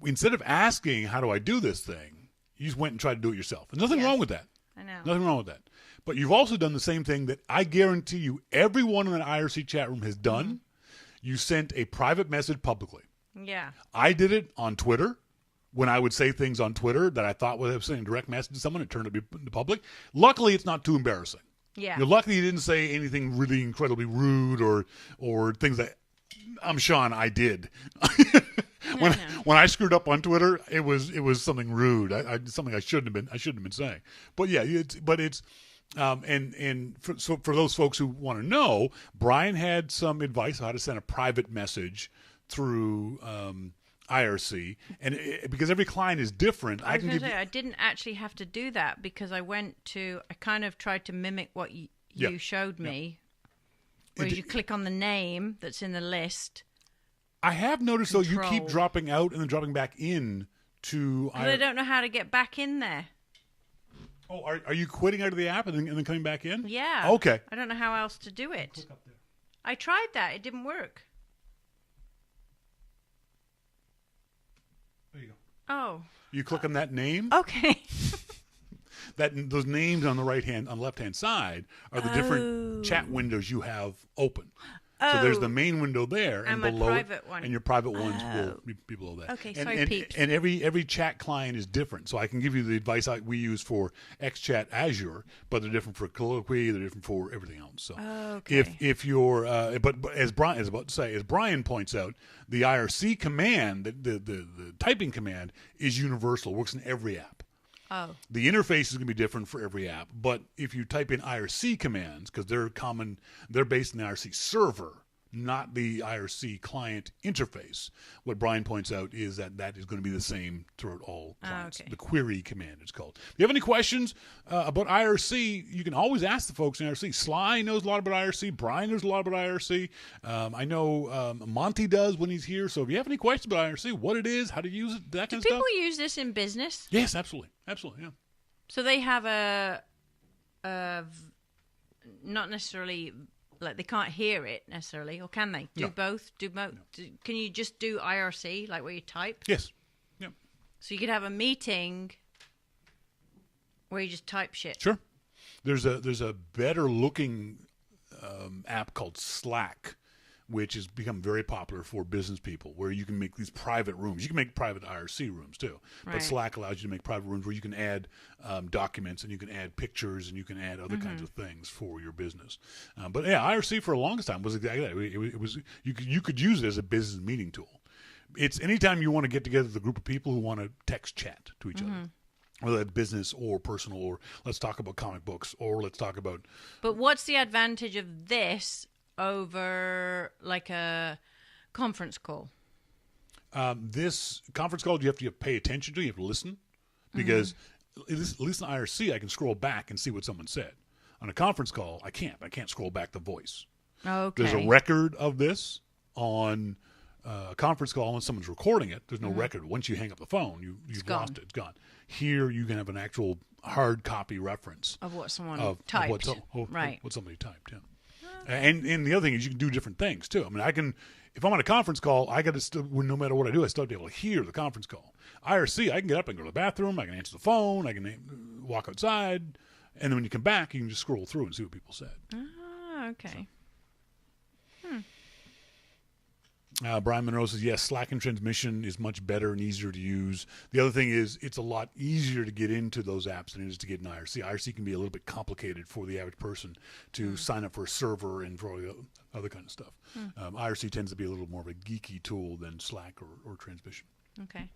Instead of asking, how do I do this thing, you just went and tried to do it yourself. There's nothing wrong with that. I know. Nothing wrong with that. But you've also done the same thing that I guarantee you everyone in the IRC chat room has done. Mm-hmm. You sent a private message publicly. Yeah. I did it on Twitter. When I would say things on Twitter that I thought was sending a direct message to someone, it turned out to be public. Luckily, it's not too embarrassing. Yeah. You're lucky you didn't say anything really incredibly rude or things that I'm Shawn, I did. When I screwed up on Twitter, it was something rude. Something I shouldn't have been saying. But yeah, for those folks who want to know, Brian had some advice on how to send a private message through IRC, and because every client is different, I didn't actually have to do that because I kind of tried to mimic what you showed me, where you click on the name that's in the list. I have noticed, though, you keep dropping out and then dropping back in to... But I don't know how to get back in there. Oh, are you quitting out of the app and then coming back in? Yeah. Okay. I don't know how else to do it. Click up there. I tried that. It didn't work. There you go. Oh. You click on that name. Okay. Those names on the left-hand side are the different chat windows you have open. So there's the main window there, and below my private one. And your private ones will be below that. Okay, sorry, peeps. And every chat client is different. So I can give you the advice we use for XChat Azure, but they're different for Colloquy. They're different for everything else. So if you're, but as Brian is about to say, as Brian points out, the IRC command, the typing command, is universal. Works in every app. Oh. The interface is going to be different for every app, but if you type in IRC commands, because they're based in the IRC server, not the IRC client interface. What Brian points out is that is going to be the same throughout all clients. Okay. The query command it's called. If you have any questions about IRC, you can always ask the folks in IRC. Sly knows a lot about IRC. Brian knows a lot about IRC. I know Monty does when he's here. So if you have any questions about IRC, what it is, how to use it, that kind of stuff. Do people use this in business? Yes, absolutely. Absolutely, yeah. So they have not necessarily... Like they can't hear it necessarily, or can they? Do both? No. Can you just do IRC, like where you type? Yes. Yeah. So you could have a meeting where you just type shit. Sure. There's a better looking app called Slack, which has become very popular for business people, where you can make these private rooms. You can make private IRC rooms too, but Slack allows you to make private rooms where you can add documents and you can add pictures and you can add other kinds of things for your business. But yeah, IRC for the longest time was exactly that. It was you could use it as a business meeting tool. It's anytime you want to get together with a group of people who want to text chat to each other. Whether that's business or personal, or let's talk about comic books, or let's talk about... But what's the advantage of this over like a conference call? This conference call you have to pay attention to. You have to listen, because at least in IRC I can scroll back and see what someone said. On a conference call, I can't scroll back the voice. Okay. There's a record of this on a conference call when someone's recording it. There's no record. Once you hang up the phone, you've lost it. It's gone. Here you can have an actual hard copy reference of what someone typed. What somebody typed. Yeah. And the other thing is you can do different things too. I mean, if I'm on a conference call, I got to still, no matter what I do, I still have to be able to hear the conference call. IRC, I can get up and go to the bathroom. I can answer the phone. I can walk outside, and then when you come back, you can just scroll through and see what people said. Ah, okay. Brian Monroe says, yes, Slack and Transmission is much better and easier to use. The other thing is it's a lot easier to get into those apps than it is to get in IRC. IRC can be a little bit complicated for the average person to sign up for a server and for all the other kind of stuff. IRC tends to be a little more of a geeky tool than Slack or Transmission. Okay.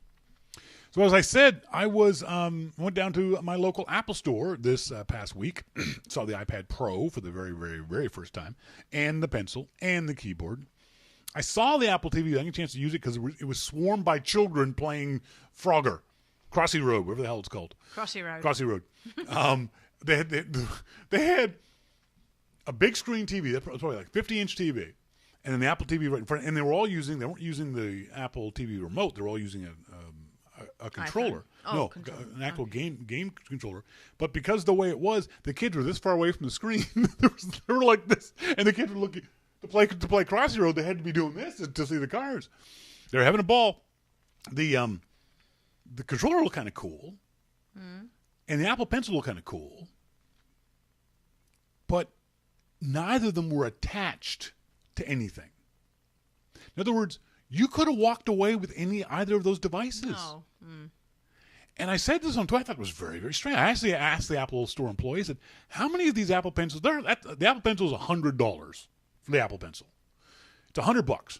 So as I said, I went down to my local Apple store this past week, saw the iPad Pro for the very, very, very first time, and the pencil, and the keyboard. I saw the Apple TV. I didn't get a chance to use it because it was swarmed by children playing Frogger, Crossy Road, whatever the hell it's called. Crossy Road. Crossy Road. They had a big screen TV. That's probably like 50-inch TV. And then the Apple TV right in front. And they weren't using the Apple TV remote. They were all using a controller. Oh, controller. An actual game controller. But because the way it was, the kids were this far away from the screen. They were like this. And the kids were looking to play Crossy Road. They had to be doing this to see the cars. They were having a ball. The controller looked kind of cool. And the Apple Pencil looked kind of cool. But neither of them were attached to anything. In other words, you could have walked away with either of those devices. No. And I said this on Twitter. I thought it was very, very strange. I actually asked the Apple Store employee, I said, how many of these Apple Pencils? The Apple Pencil is $100 for the Apple Pencil. It's $100.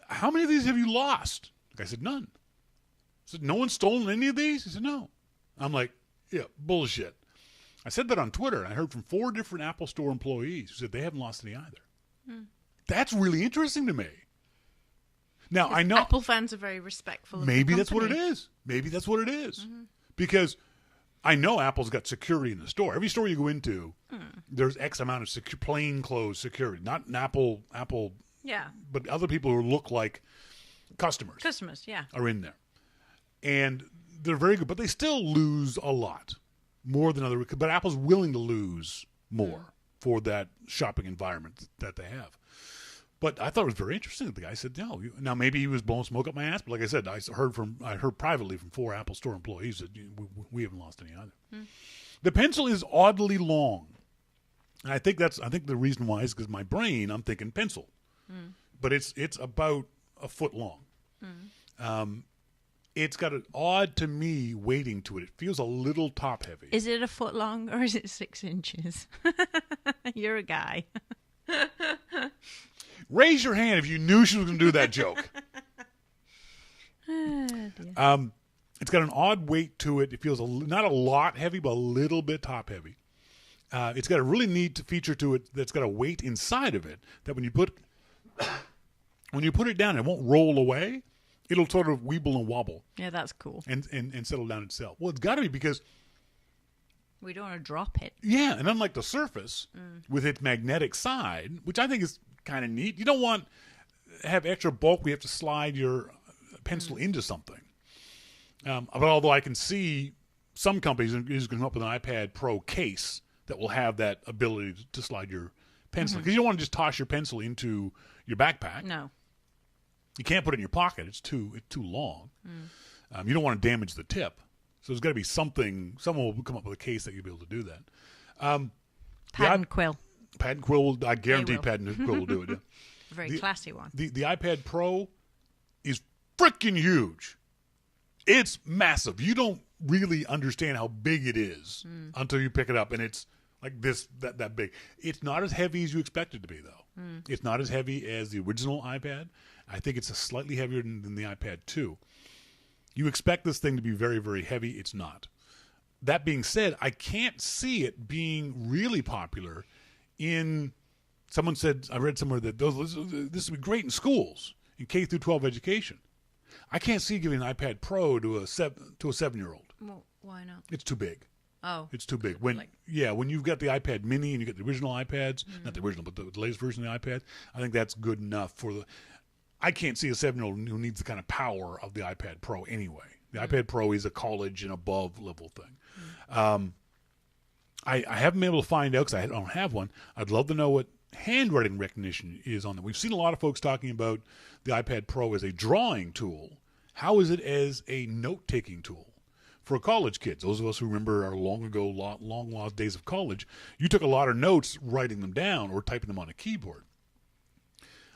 How many of these have you lost? The guy said, none. I said, no one's stolen any of these? He said, no. I'm like, yeah, bullshit. I said that on Twitter. I heard from 4 different Apple Store employees who said they haven't lost any either. That's really interesting to me. Now, I know Apple fans are very respectful of maybe the that's what it company. is. Maybe that's what it is. Because I know Apple's got security in the store. Every store you go into, there's X amount of plainclothes security. Not an Apple, Yeah. but other people who look like customers. Customers, yeah. Are in there. And they're very good, but they still lose a lot. More than other, but Apple's willing to lose more for that shopping environment that they have. But I thought it was very interesting that the guy said, no. Now, maybe he was blowing smoke up my ass, but like I said, I heard privately from 4 Apple Store employees that we haven't lost any either. The pencil is oddly long. And I think the reason why is because my brain, I'm thinking pencil. But it's about a foot long. It's got an odd, to me, weighting to it. It feels a little top heavy. Is it a foot long or is it 6 inches? You're a guy. Raise your hand if you knew she was going to do that joke. It's got an odd weight to it. It feels not a lot heavy, but a little bit top heavy. It's got a really neat feature to it that's got a weight inside of it that when you put it down, it won't roll away. It'll sort of weeble and wobble. Yeah, that's cool. And settle down itself. Well, it's got to be because we don't want to drop it. Yeah, and unlike the Surface, with its magnetic side, which I think is kind of neat, you don't want to have extra bulk where you have to slide your pencil into something. But although I can see some companies are going to come up with an iPad Pro case that will have that ability to slide your pencil. Because you don't want to just toss your pencil into your backpack. No. You can't put it in your pocket. It's too long. You don't want to damage the tip. So there's got to be something. Someone will come up with a case that you'll be able to do that. Pad and Quill. Pad and Quill, I guarantee Pad and Quill will do it. Yeah. A very classy one. The iPad Pro is freaking huge. It's massive. You don't really understand how big it is until you pick it up, and it's like that big. It's not as heavy as you expect it to be, though. It's not as heavy as the original iPad. I think it's slightly heavier than the iPad 2. You expect this thing to be very, very heavy. It's not. That being said, I can't see it being really popular in, someone said, I read somewhere that this would be great in schools, in K through 12 education. I can't see giving an iPad Pro to a 7-year-old. Well, why not? It's too big. Oh. It's too big. When you've got the iPad Mini and you get the original iPads, not the original, but the latest version of the iPad, I think that's good enough for the... I can't see a 7-year-old who needs the kind of power of the iPad Pro anyway. The iPad Pro is a college and above level thing. I haven't been able to find out because I don't have one. I'd love to know what handwriting recognition is on them. We've seen a lot of folks talking about the iPad Pro as a drawing tool. How is it as a note-taking tool? For college kids, those of us who remember our long lost days of college, you took a lot of notes writing them down or typing them on a keyboard.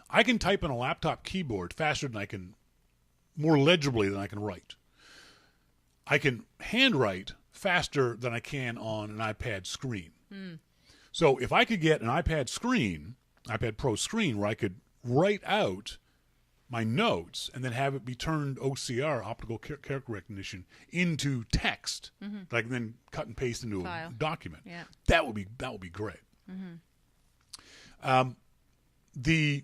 I can type on a laptop keyboard faster than I can, more legibly than I can write. I can handwrite faster than I can on an iPad screen. So if I could get an iPad Pro screen where I could write out my notes and then have it be turned OCR, optical character recognition, into text, like then cut and paste into File. a document. Yeah. That would be great. The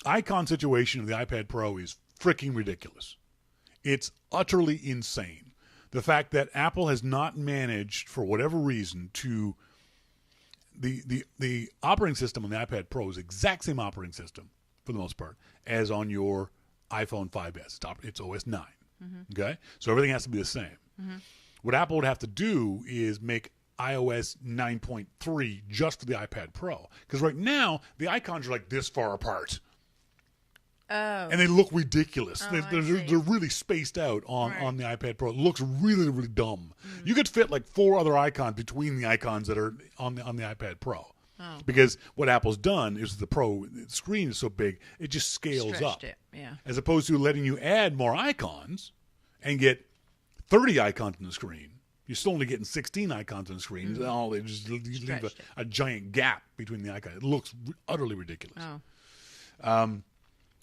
icon situation of the iPad Pro is freaking ridiculous. It's utterly insane. The fact that Apple has not managed, for whatever reason, to the operating system on the iPad Pro is the exact same operating system for the most part as on your iPhone 5S. It's OS 9. Okay, so everything has to be the same. What Apple would have to do is make iOS 9.3 just for the iPad Pro, because right now the icons are like this far apart. Oh. And they look ridiculous. Oh, They're really spaced out on the iPad Pro. It looks really, really dumb. Mm. You could fit like 4 other icons between the icons that are on the iPad Pro. Oh. Because what Apple's done is the screen is so big, it just scales Stretched up. it, yeah. As opposed to letting you add more icons and get 30 icons on the screen. You're still only getting 16 icons on the screen. They just leave a giant gap between the icons. It looks utterly ridiculous. Oh.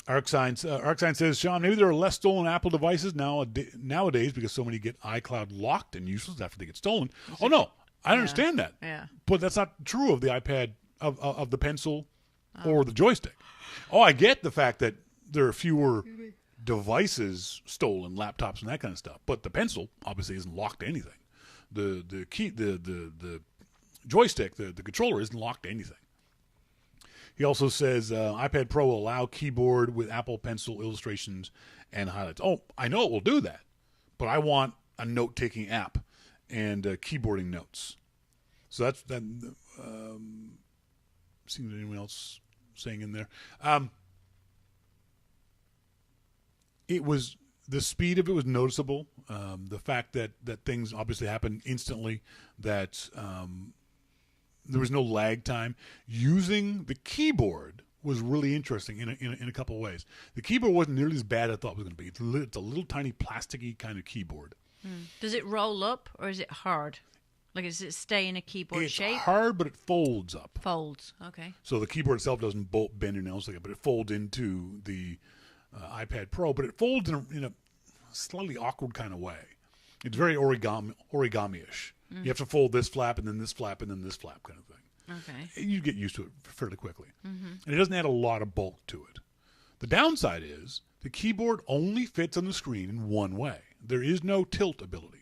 ArcSign says, Shawn, maybe there are less stolen Apple devices nowadays because so many get iCloud locked and useless after they get stolen. Oh, no. I understand that. Yeah. But that's not true of the iPad, of the Pencil or the joystick. Oh, I get the fact that there are fewer devices stolen, laptops and that kind of stuff. But the Pencil obviously isn't locked to anything. The joystick, the controller isn't locked to anything. He also says iPad Pro will allow keyboard with Apple Pencil illustrations and highlights. Oh, I know it will do that, but I want a note-taking app and keyboarding notes. So that's that. See what anyone else saying in there. It was the speed of it was noticeable. The fact that things obviously happen instantly. That there was no lag time. Using the keyboard was really interesting in a couple of ways. The keyboard wasn't nearly as bad as I thought it was going to be. It's a little tiny plasticky kind of keyboard. Does it roll up or is it hard? Like, does it stay in a keyboard shape? It's hard, but it folds up. Folds, okay. So the keyboard itself doesn't bolt, bend, or anything like that, but it folds into the iPad Pro. But it folds in a slightly awkward kind of way. It's very origami-ish. You have to fold this flap, and then this flap, and then this flap kind of thing. Okay. You get used to it fairly quickly. And it doesn't add a lot of bulk to it. The downside is the keyboard only fits on the screen in one way. There is no tilt ability.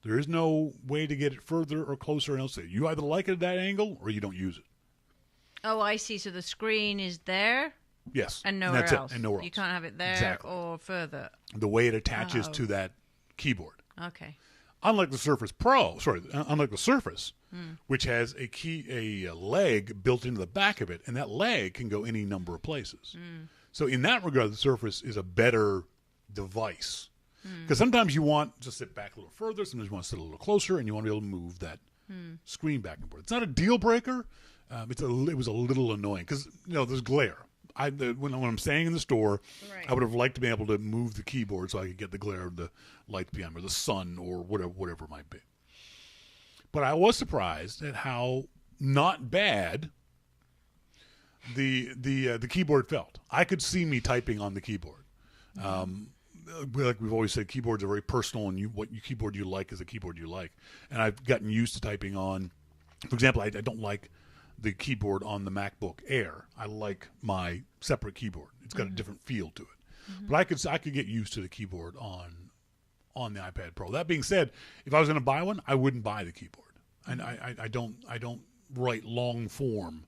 There is no way to get it further or closer and else. You either like it at that angle or you don't use it. Oh, I see. So the screen is there? Yes. And nowhere that's else. It, and nowhere else. You can't have it there or further. The way it attaches to that keyboard. Okay. Unlike the Surface which has a leg built into the back of it, and that leg can go any number of places. So in that regard, the Surface is a better device. Because sometimes you want to sit back a little further, sometimes you want to sit a little closer, and you want to be able to move that screen back and forth. It's not a deal breaker. It was a little annoying because there's glare. When I'm staying in the store, I would have liked to be able to move the keyboard so I could get the glare of the lights behind me, or the sun, or whatever it might be. But I was surprised at how not bad the keyboard felt. I could see me typing on the keyboard. Like we've always said, keyboards are very personal, and what keyboard you like is the keyboard you like. And I've gotten used to typing on. For example, I don't like the keyboard on the MacBook Air. I like my separate keyboard. It's got a different feel to it. But I could get used to the keyboard on the iPad Pro. That being said, if I was going to buy one, I wouldn't buy the keyboard. And I don't write long form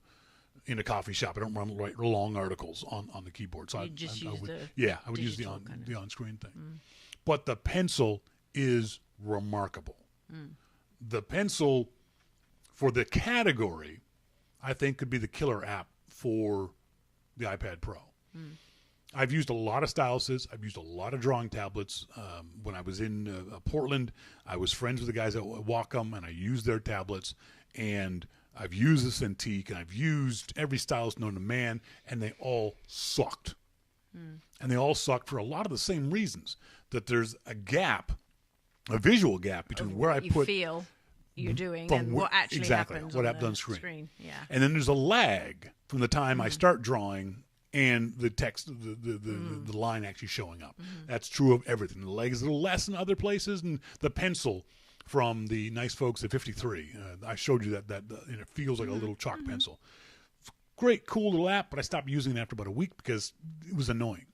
in a coffee shop. I don't write long articles on the keyboard. So I would use the on-screen thing. But the Pencil is remarkable. The Pencil, for the category, I think could be the killer app for the iPad Pro. I've used a lot of styluses. I've used a lot of drawing tablets. When I was in Portland, I was friends with the guys at Wacom, and I used their tablets. And I've used the Cintiq, and I've used every stylus known to man, and they all sucked. And they all sucked for a lot of the same reasons. That there's a gap, a visual gap between where I put... feel you're doing and what actually happens what on happens on the screen. Yeah. And then there's a lag from the time I start drawing and the text, the line actually showing up. That's true of everything. The leg is a little less in other places, and the pencil from the nice folks at 53. I showed you that and it feels like a little chalk pencil. Great, cool little app, but I stopped using it after about a week because it was annoying.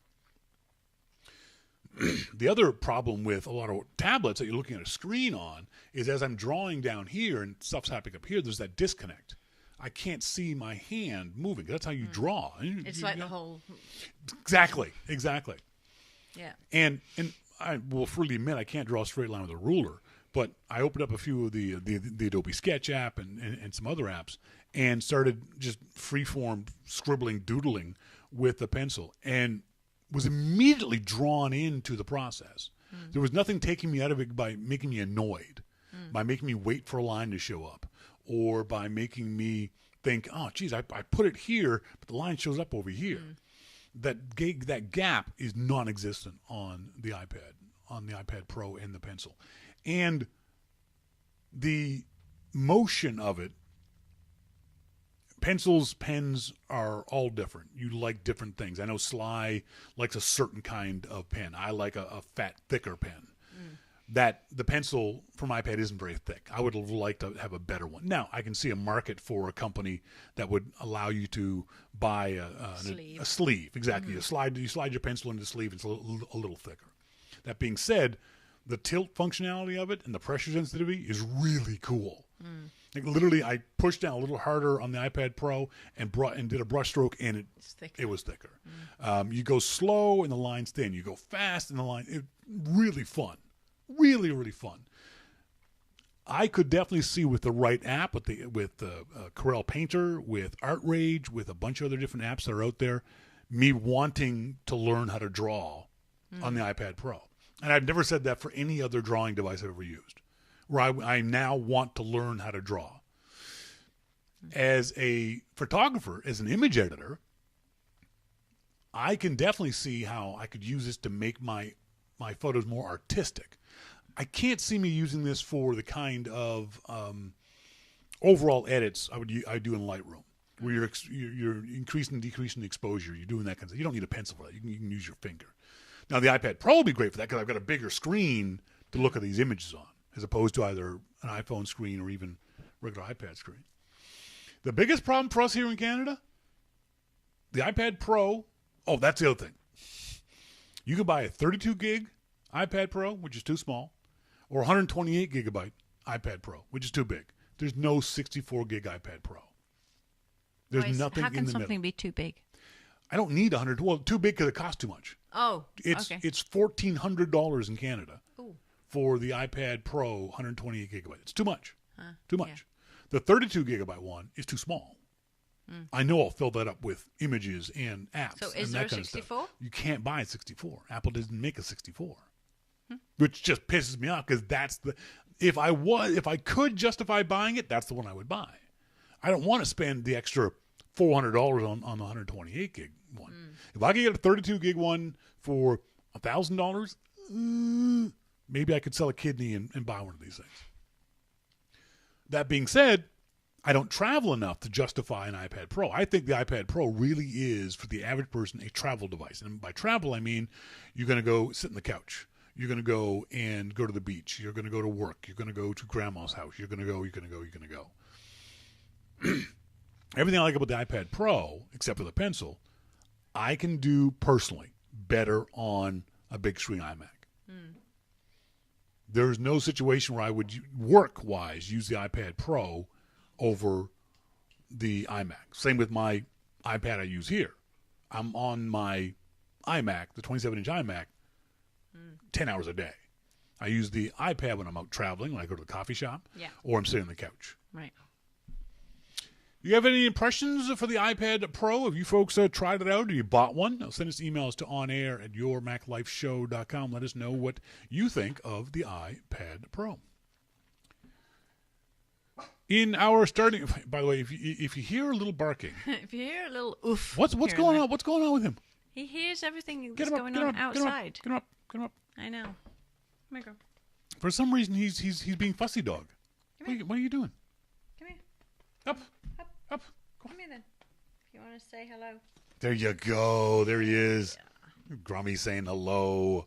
The other problem with a lot of tablets that you're looking at a screen on is as I'm drawing down here and stuff's happening up here, there's that disconnect. I can't see my hand moving. That's how you draw. It's like the whole... Exactly. Yeah. And I will freely admit I can't draw a straight line with a ruler, but I opened up a few of the Adobe Sketch app and some other apps and started just freeform scribbling, doodling with the pencil, and was immediately drawn into the process. There was nothing taking me out of it by making me annoyed, by making me wait for a line to show up, or by making me think, oh, geez, I put it here, but the line shows up over here. That gap is non-existent on the iPad Pro and the pencil. And the motion of it, pencils, pens are all different. You like different things. I know Sly likes a certain kind of pen. I like a fat, thicker pen. That the pencil from iPad isn't very thick. I would like to have a better one. Now, I can see a market for a company that would allow you to buy a sleeve. Exactly. You slide your pencil into the sleeve. It's a little thicker. That being said, the tilt functionality of it and the pressure sensitivity is really cool. Like literally, I pushed down a little harder on the iPad Pro and did a brush stroke, and it was thicker. You go slow and the line's thin. You go fast and the line. Really fun. Really, really fun. I could definitely see with the right app, with Corel Painter, with Art Rage, with a bunch of other different apps that are out there, me wanting to learn how to draw on the iPad Pro. And I've never said that for any other drawing device I've ever used, where I now want to learn how to draw. As a photographer, as an image editor, I can definitely see how I could use this to make my photos more artistic. I can't see me using this for the kind of overall edits I do in Lightroom, where you're increasing and decreasing the exposure. You're doing that kind of stuff. You don't need a pencil for that. You can use your finger. Now, the iPad Pro will be great for that because I've got a bigger screen to look at these images on, as opposed to either an iPhone screen or even regular iPad screen. The biggest problem for us here in Canada, the iPad Pro, that's the other thing. You can buy a 32 gig iPad Pro, which is too small, or 128 gigabyte iPad Pro, which is too big. There's no 64 gig iPad Pro. There's nothing how in can the something middle. Be too big? I don't need 100. Well, too big because it costs too much. Oh, It's $1,400 in Canada for the iPad Pro 128 gigabyte. It's too much. Too much. Yeah. The 32 gigabyte one is too small. I know I'll fill that up with images and apps. So is there a 64? You can't buy a 64. Apple doesn't make a 64, which just pisses me off because that's if I could justify buying it, that's the one I would buy. I don't want to spend the extra $400 on the 128 gig one. If I could get a 32 gig one for $1,000, maybe I could sell a kidney and buy one of these things. That being said, I don't travel enough to justify an iPad Pro. I think the iPad Pro really is, for the average person, a travel device. And by travel, I mean you're going to go sit on the couch. You're going to go to the beach. You're going to go to work. You're going to go to grandma's house. You're going to go. Everything I like about the iPad Pro, except for the pencil, I can do personally better on a big screen iMac. There's no situation where I would work-wise use the iPad Pro over the iMac. Same with my iPad I use here. I'm on my iMac, the 27-inch iMac, 10 hours a day. I use the iPad when I'm out traveling, when I go to the coffee shop, or I'm sitting on the couch. Right. Do you have any impressions for the iPad Pro? Have you folks tried it out or you bought one? Send us emails to onair@yourmaclifeshow.com. Let us know what you think of the iPad Pro. In our starting, by the way, if you hear a little barking, if you hear a little oof, what's going on? What's going on with him? He hears everything that's going on outside. Get him up. I know. Oh my God. For some reason, he's being fussy dog. What are you doing? Come here. Up. Come here then. If you want to say hello. There you go. There he is. Yeah. Grummy saying hello.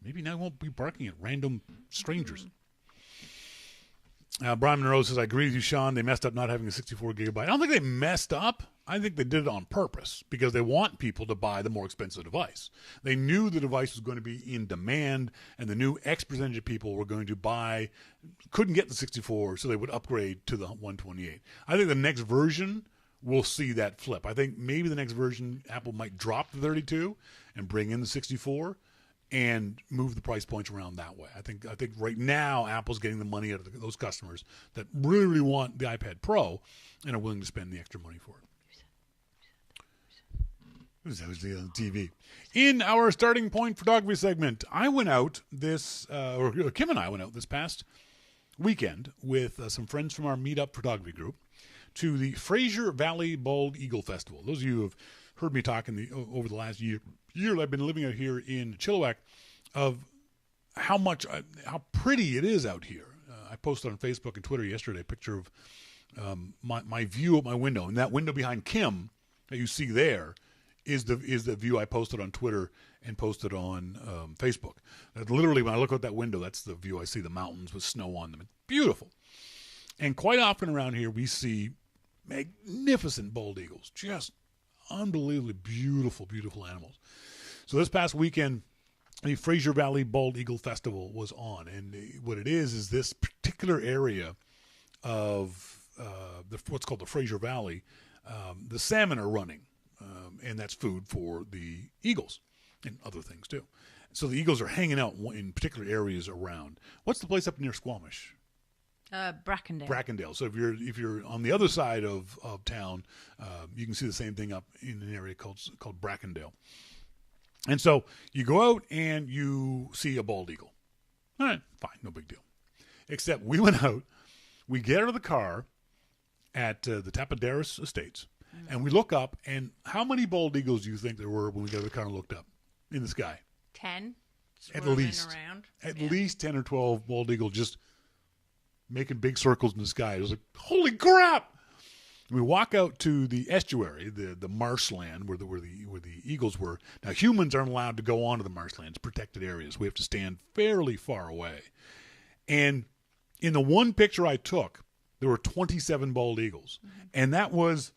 Maybe now he won't be barking at random strangers. Brian Monroe says, I agree with you, Shawn. They messed up not having a 64 gigabyte. I don't think they messed up. I think they did it on purpose because they want people to buy the more expensive device. They knew the device was going to be in demand, and the new X percentage of people were going to buy, couldn't get the 64, so they would upgrade to the 128. I think the next version will see that flip. I think maybe the next version, Apple might drop the 32 and bring in the 64 and move the price points around that way. I think right now Apple's getting the money out of those customers that really, really want the iPad Pro and are willing to spend the extra money for it. That was the TV. In our starting point photography segment, I went out Kim and I went out this past weekend with some friends from our Meetup photography group to the Fraser Valley Bald Eagle Festival. Those of you who have heard me talk over the last year I've been living out here in Chilliwack of how pretty it is out here. I posted on Facebook and Twitter yesterday a picture of my view of my window, and that window behind Kim that you see there is the view I posted on Twitter and posted on Facebook. Literally, when I look out that window, that's the view I see, the mountains with snow on them. It's beautiful. And quite often around here, we see magnificent bald eagles, just unbelievably beautiful, beautiful animals. So this past weekend, the Fraser Valley Bald Eagle Festival was on, and what it is this particular area of what's called the Fraser Valley, the salmon are running, and that's food for the eagles and other things too. So the eagles are hanging out in particular areas around. What's the place up near Squamish? Brackendale. Brackendale. So if you're on the other side of town, you can see the same thing up in an area called Brackendale. And so you go out and you see a bald eagle. All right, fine, no big deal. Except we went out, we get out of the car at the Tapaderas Estates, and we look up, and how many bald eagles do you think there were when we got out of the car and looked up in the sky? 10. At least. Around. At least 10 or 12 bald eagles just making big circles in the sky. It was like, holy crap! We walk out to the estuary, the marshland where the eagles were. Now, humans aren't allowed to go onto the marshlands, protected areas. We have to stand fairly far away. And in the one picture I took, there were 27 bald eagles. Mm-hmm. And that was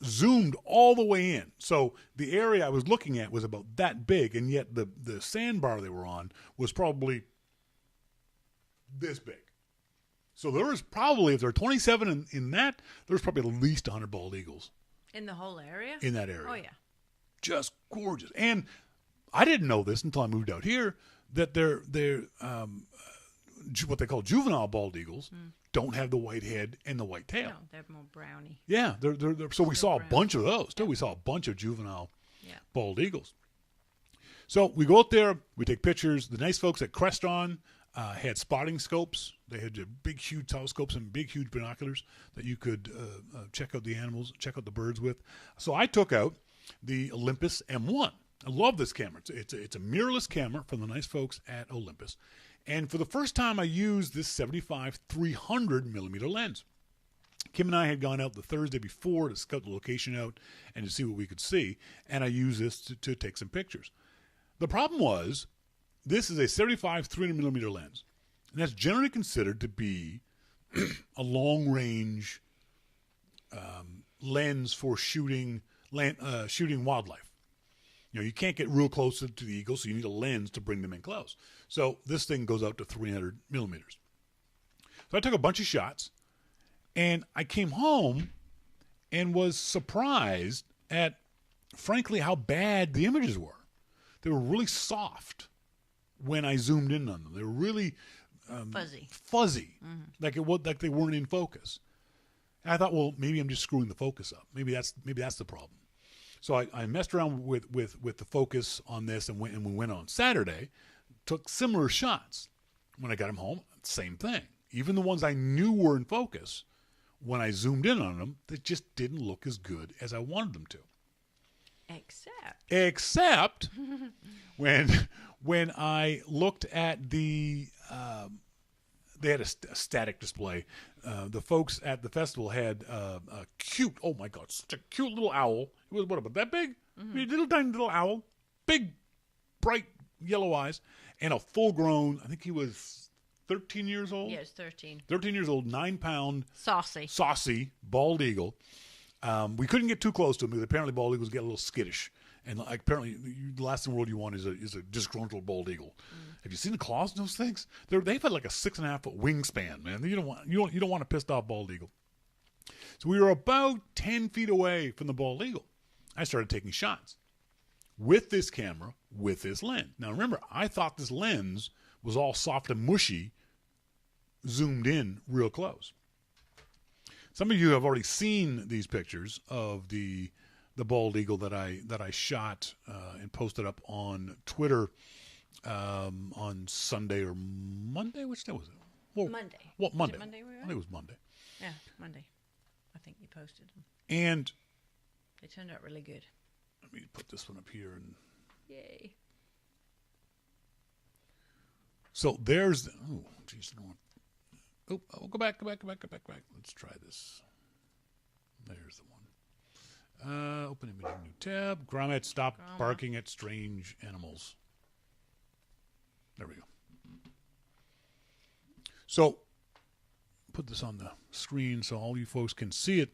zoomed all the way in. So the area I was looking at was about that big, and yet the sandbar they were on was probably this big. So there was probably, if there were 27 in that, there was probably at least 100 bald eagles. In the whole area? In that area. Oh, yeah. Just gorgeous. And I didn't know this until I moved out here, that they're what they call juvenile bald eagles don't have the white head and the white tail. No, they're more browny. Yeah. So we saw a bunch of those, too. Yeah. We saw a bunch of juvenile bald eagles. So we go out there, we take pictures. The nice folks at Creston had spotting scopes. They had big, huge telescopes and big, huge binoculars that you could check out the animals, check out the birds with. So I took out the Olympus M1. I love this camera. It's a mirrorless camera from the nice folks at Olympus. And for the first time, I used this 75 300 millimeter lens. Kim and I had gone out the Thursday before to scout the location out and to see what we could see. And I used this to take some pictures. The problem was, this is a 75 300 millimeter lens, and that's generally considered to be a long-range lens for shooting wildlife. You know, you can't get real close to the eagle, so you need a lens to bring them in close. So this thing goes out to 300 millimeters. So I took a bunch of shots, and I came home and was surprised at, frankly, how bad the images were. They were really soft when I zoomed in on them. They were really fuzzy, like they weren't in focus. And I thought, well, maybe I'm just screwing the focus up. Maybe that's the problem. So I messed around with the focus on this, and we went on Saturday, took similar shots. When I got them home, same thing. Even the ones I knew were in focus, when I zoomed in on them, they just didn't look as good as I wanted them to. Except when I looked at the they had a static display. The folks at the festival had a cute, oh my God, such a cute little owl. It was, what, about that big? I mean, little tiny little owl, big, bright yellow eyes, and a full-grown, I think he was 13 years old? Yeah, it's 13. 13 years old, 9-pound, saucy, bald eagle. We couldn't get too close to him because apparently bald eagles get a little skittish. And apparently, the last thing in the world you want is a disgruntled bald eagle. Have you seen the claws in those things? They've had like a 6.5-foot wingspan, man. You don't want a pissed off bald eagle. So we were about 10 feet away from the bald eagle. I started taking shots with this camera, with this lens. Now remember, I thought this lens was all soft and mushy, zoomed in real close. Some of you have already seen these pictures of the bald eagle that I shot and posted up on Twitter on Sunday or Monday. Which day was it? Well, Monday. What Monday? Monday I think it was Monday. Yeah, Monday. I think you posted them. And They turned out really good. let me put this one up here. And Yay. so there's. Oh, jeez. Oh, go back. Let's try this. There's the one. Open image, new tab. Grommet, stop barking at strange animals. There we go. So, put this on the screen so all you folks can see it.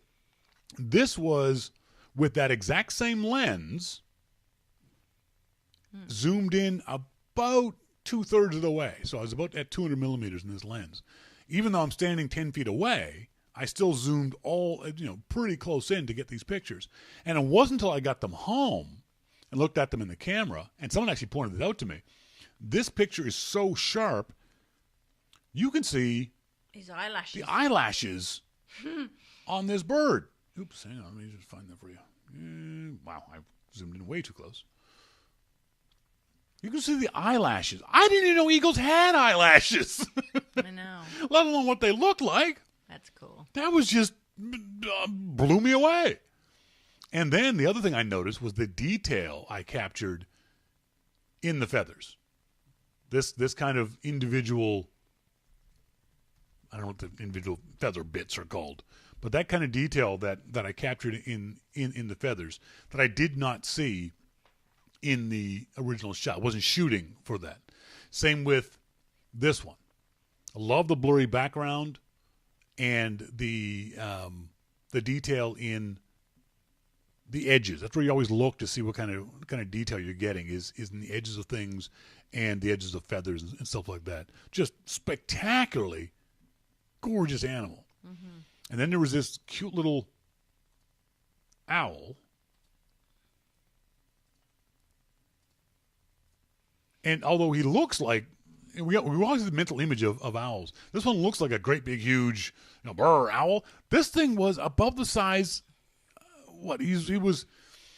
This was with that exact same lens, zoomed in about 2/3 of the way. So I was about at 200 millimeters in this lens. Even though I'm standing 10 feet away, I still zoomed pretty close in to get these pictures. And it wasn't until I got them home and looked at them in the camera, and someone actually pointed it out to me. This picture is so sharp, you can see His eyelashes. the eyelashes on this bird. Oops, hang on, let me just find that for you. Wow, I zoomed in way too close. You can see the eyelashes. I didn't even know eagles had eyelashes, I know. let alone what they look like. That's cool. That was just blew me away. And then the other thing I noticed was the detail I captured in the feathers. This kind of individual, I don't know what the individual feather bits are called, but that kind of detail that I captured in the feathers that I did not see in the original shot. I wasn't shooting for that. Same with this one. I love the blurry background and the detail in the edges. That's where you always look to see what kind of detail you're getting is in the edges of things and the edges of feathers and stuff like that. Just spectacularly gorgeous animal. Mm-hmm. And then there was this cute little owl. And although he looks like, we always have the mental image of owls. This one looks like a great big huge brr owl. This thing was above the size. He was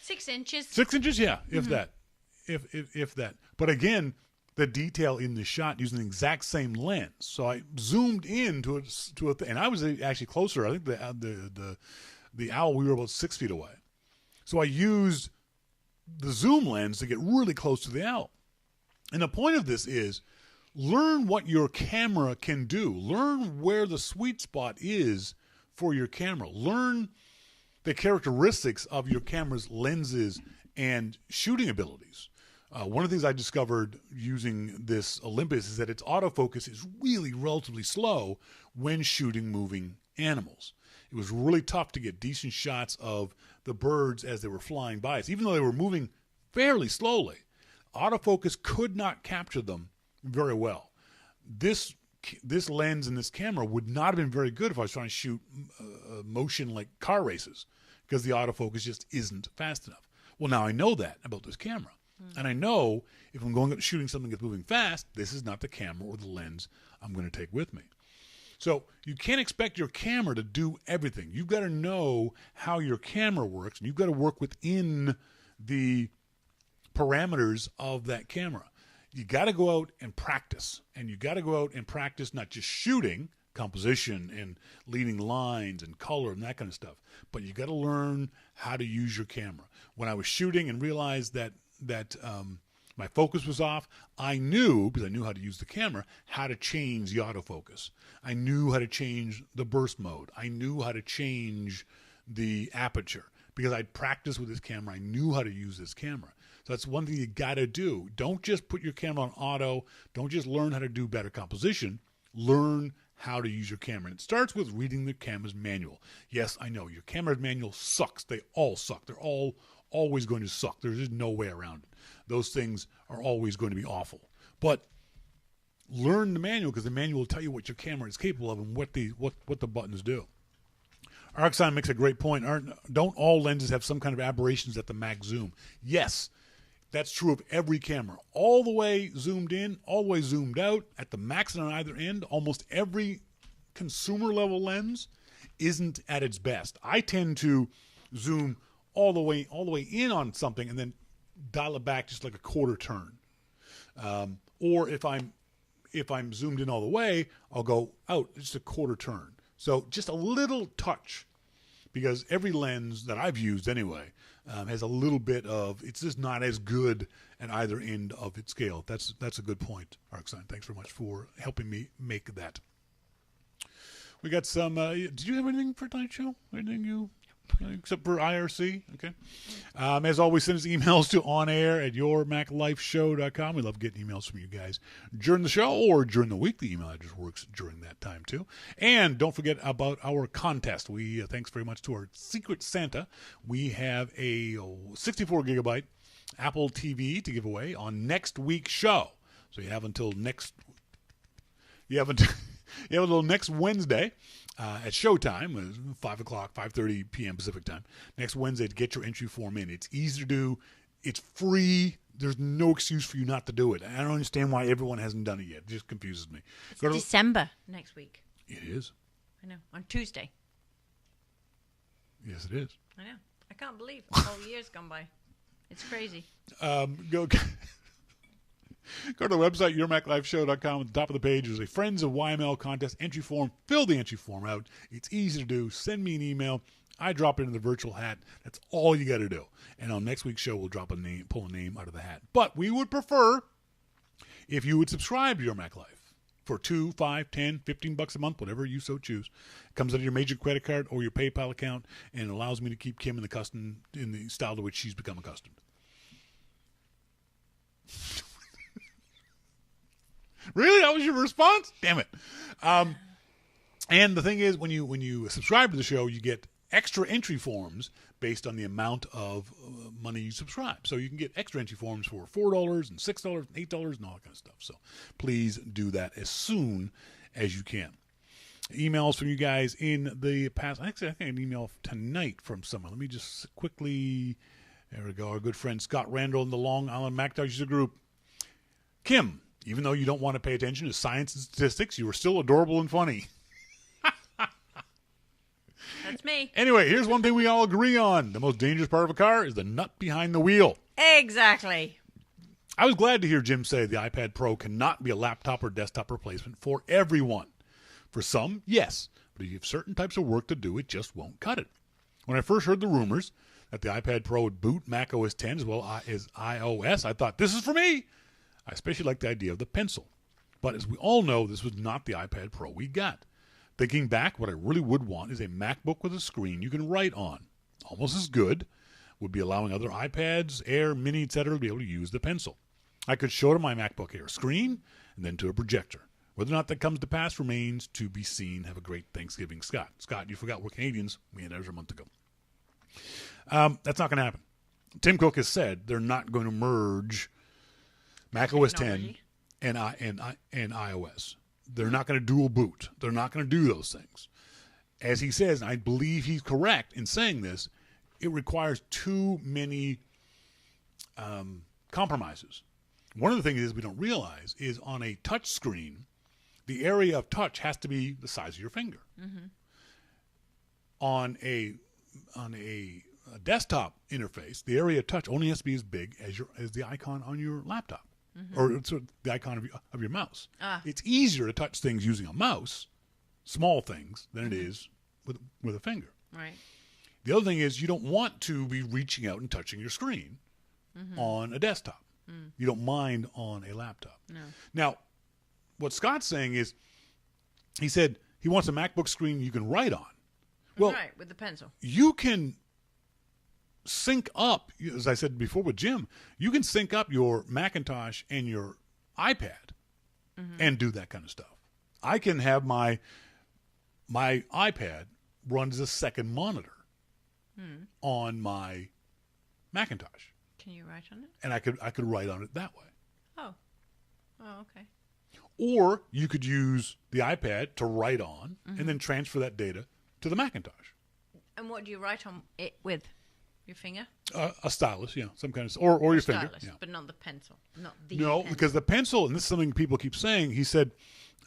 6 inches. 6 inches, yeah, if that, if that. But again, the detail in the shot using the exact same lens. So I zoomed in to it, and I was actually closer. I think the owl, we were about 6 feet away. So I used the zoom lens to get really close to the owl. And the point of this is, learn what your camera can do. Learn where the sweet spot is for your camera. Learn the characteristics of your camera's lenses and shooting abilities. One of the things I discovered using this Olympus is that its autofocus is really relatively slow when shooting moving animals. It was really tough to get decent shots of the birds as they were flying by us. Even though they were moving fairly slowly, autofocus could not capture them very well. This lens and this camera would not have been very good if I was trying to shoot motion like car races, because the autofocus just isn't fast enough. Well, now I know that about this camera. And I know if I'm going up shooting something that's moving fast, this is not the camera or the lens I'm going to take with me. So you can't expect your camera to do everything. You've got to know how your camera works, and you've got to work within the parameters of that camera. You got to go out and practice, and you got to go out and practice not just shooting, composition and leading lines and color and that kind of stuff, but you got to learn how to use your camera. When I was shooting and realized that My focus was off. I knew, because I knew how to use the camera, how to change the autofocus. I knew how to change the burst mode. I knew how to change the aperture because I'd practiced with this camera. I knew how to use this camera. So that's one thing you got to do. Don't just put your camera on auto. Don't just learn how to do better composition. Learn how to use your camera. And it starts with reading the camera's manual. Yes, I know your camera's manual sucks. They all suck. They're all always going to suck. There's just no way around it. Those things are always going to be awful. But learn the manual because the manual will tell you what your camera is capable of and what the buttons do. Arxon makes a great point. Don't all lenses have some kind of aberrations at the max zoom? Yes, that's true of every camera. All the way zoomed in, all the way zoomed out, at the max and on either end, almost every consumer level lens isn't at its best. I tend to zoom all the way in on something and then dial it back just like a quarter turn. Or if I'm zoomed in all the way, I'll go out just a quarter turn. So just a little touch, because every lens that I've used anyway has a little bit of, it's just not as good at either end of its scale. That's a good point, Arxon. Thanks very much for helping me make that. We got some, did you have anything for tonight's show? Anything you, except for IRC? Okay. As always, send us emails to onair@yourmaclifeshow.com. We love getting emails from you guys during the show or during the week. The email address works during that time too. And don't forget about our contest. We thanks very much to our Secret Santa. We have a 64 gigabyte Apple TV to give away on next week's show. So you have until next Wednesday at showtime, 5 o'clock, 5:30 p.m. Pacific time, next Wednesday to get your entry form in. It's easy to do. It's free. There's no excuse for you not to do it. I don't understand why everyone hasn't done it yet. It just confuses me. It's December next week. It is. I know. On Tuesday. Yes, it is. I know. I can't believe a whole year's gone by. It's crazy. Go to the website, yourmaclifeshow.com. At the top of the page, there's a Friends of YML contest entry form. Fill the entry form out. It's easy to do. Send me an email. I drop it in the virtual hat. That's all you got to do. And on next week's show, we'll pull a name out of the hat. But we would prefer if you would subscribe to Your Mac Life for $2, $5, $10, $15 a month, whatever you so choose. It comes out of your major credit card or your PayPal account, and it allows me to keep Kim in the style to which she's become accustomed. Really? That was your response? Damn it. And the thing is, when you subscribe to the show, you get extra entry forms based on the amount of money you subscribe. So you can get extra entry forms for $4 and $6 and $8 and all that kind of stuff. So please do that as soon as you can. Emails from you guys in the past. Actually, I think I got an email tonight from someone. Let me just quickly. There we go. Our good friend Scott Randall in the Long Island Macintosh User Group. Kim, even though you don't want to pay attention to science and statistics, you are still adorable and funny. That's me. Anyway, here's one thing we all agree on. The most dangerous part of a car is the nut behind the wheel. Exactly. I was glad to hear Jim say the iPad Pro cannot be a laptop or desktop replacement for everyone. For some, yes. But if you have certain types of work to do, it just won't cut it. When I first heard the rumors that the iPad Pro would boot Mac OS X as well as iOS, I thought, this is for me. I especially like the idea of the pencil. But as we all know, this was not the iPad Pro we got. Thinking back, what I really would want is a MacBook with a screen you can write on. Almost as good. Would be allowing other iPads, Air, Mini, etc. to be able to use the pencil. I could show to my MacBook Air screen and then to a projector. Whether or not that comes to pass remains to be seen. Have a great Thanksgiving, Scott. Scott, you forgot we're Canadians. We had ours a month ago. That's not going to happen. Tim Cook has said they're not going to merge Mac OS X and iOS. They're not going to dual boot. They're not going to do those things. As he says, and I believe he's correct in saying this, it requires too many compromises. One of the things we don't realize is on a touch screen, the area of touch has to be the size of your finger. Mm-hmm. On a desktop interface, the area of touch only has to be as big as the icon on your laptop. Mm-hmm. Or sort of the icon of your mouse. It's easier to touch things using a mouse, small things, than it is with a finger. Right. The other thing is you don't want to be reaching out and touching your screen on a desktop. You don't mind on a laptop. No. Now, what Scott's saying is, he said he wants a MacBook screen you can write on. Well, right, with the pencil. you can sync up, as I said before with Jim, you can sync up your Macintosh and your iPad and do that kind of stuff. I can have my iPad run as a second monitor on my Macintosh, Can you write on it? and I could write on it that way. Oh, okay. Or you could use the iPad to write on and then transfer that data to the Macintosh. And what do you write on it with? Your finger? A stylus, some kind of, or your finger. Stylus, Yeah. but not the pencil. Not the No, pencil. because the pencil, and this is something people keep saying, he said,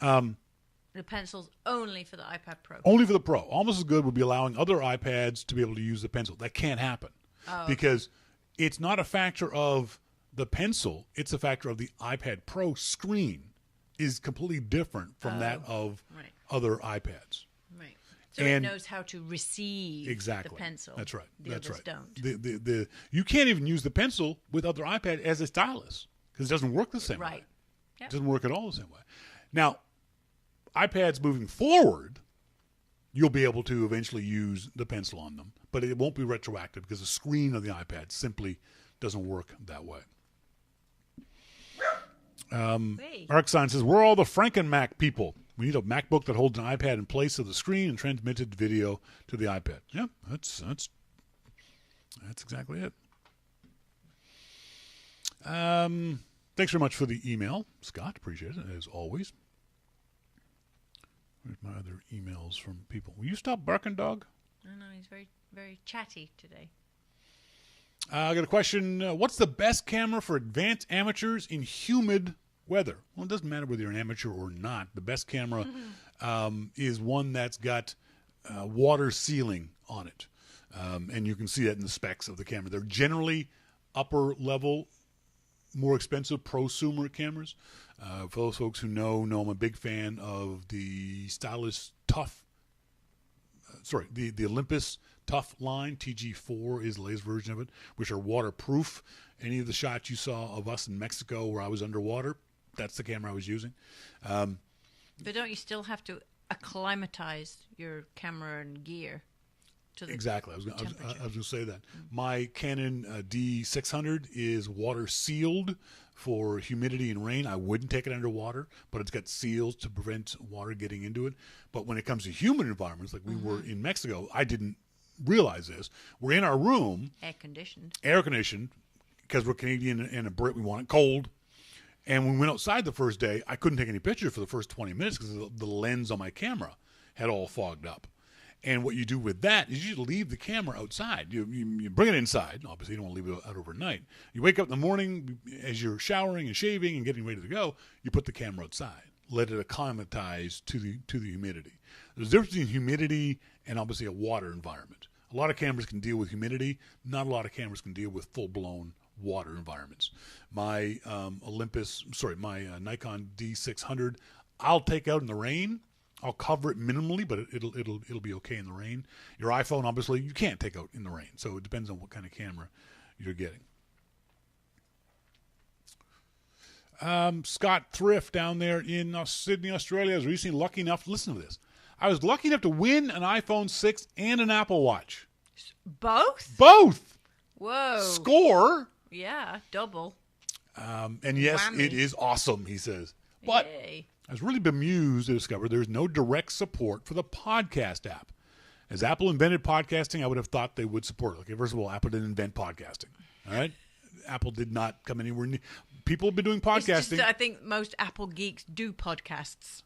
The pencil's only for the iPad Pro. only for the Pro. Almost as good would be allowing other iPads to be able to use the pencil. That can't happen because it's not a factor of the pencil. It's a factor of the iPad Pro screen is completely different from that of other iPads. Right. So And- it knows how to receive Exactly. the pencil. That's right. The That's others right. don't. You can't even use the pencil with other iPad as a stylus because it doesn't work the same way. Right. Yep. It doesn't work at all the same way. Now, iPads moving forward, you'll be able to eventually use the pencil on them, but it won't be retroactive because the screen of the iPad simply doesn't work that way. Hey. Arcsign says, we're all the Franken-Mac people. We need a MacBook that holds an iPad in place of the screen and transmitted video to the iPad. Yeah, that's exactly it. Thanks very much for the email, Scott. Appreciate it, as always. Where's my other emails from people? Will you stop barking, dog? No, he's very, very chatty today. I got a question. What's the best camera for advanced amateurs in humid weather? Well, it doesn't matter whether you're an amateur or not. The best camera is one that's got water sealing on it. And you can see that in the specs of the camera. They're generally upper level, more expensive prosumer cameras. For those folks who know I'm a big fan of the Stylus Tough. The Olympus Tough line. TG4 is the latest version of it, which are waterproof. Any of the shots you saw of us in Mexico where I was underwater, that's the camera I was using. But don't you still have to acclimatize your camera and gear to the Exactly. I was going temperature? to say that. My Canon D600 is water sealed for humidity and rain. I wouldn't take it underwater, but it's got seals to prevent water getting into it. But when it comes to humid environments, like we were in Mexico, I didn't realize this. We're in our room, Air conditioned. air conditioned, because we're Canadian and a Brit, we want it cold. And when we went outside the first day, I couldn't take any pictures for the first 20 minutes because the lens on my camera had all fogged up. And what you do with that is you leave the camera outside. You bring it inside. Obviously, you don't want to leave it out overnight. You wake up in the morning as you're showering and shaving and getting ready to go. You put the camera outside. Let it acclimatize to the humidity. There's a difference between humidity and obviously a water environment. A lot of cameras can deal with humidity. Not a lot of cameras can deal with full-blown water environments. My Nikon D600, I'll take out in the rain. I'll cover it minimally, but it'll be okay in the rain. Your iPhone, obviously, you can't take out in the rain, so it depends on what kind of camera you're getting. Scott Thrift down there in Sydney, Australia, was recently lucky enough to listen to this. I was lucky enough to win an iPhone 6 and an Apple Watch. Both? Both! Whoa. Score! Yeah, double. And yes, Whammy. it is awesome, he says. But Yay. I was really bemused to discover there's no direct support for the podcast app. As Apple invented podcasting, I would have thought they would support it. Okay, first of all, Apple didn't invent podcasting. All right? Apple did not come anywhere near. People have been doing It's podcasting. just, I think most Apple geeks do podcasts.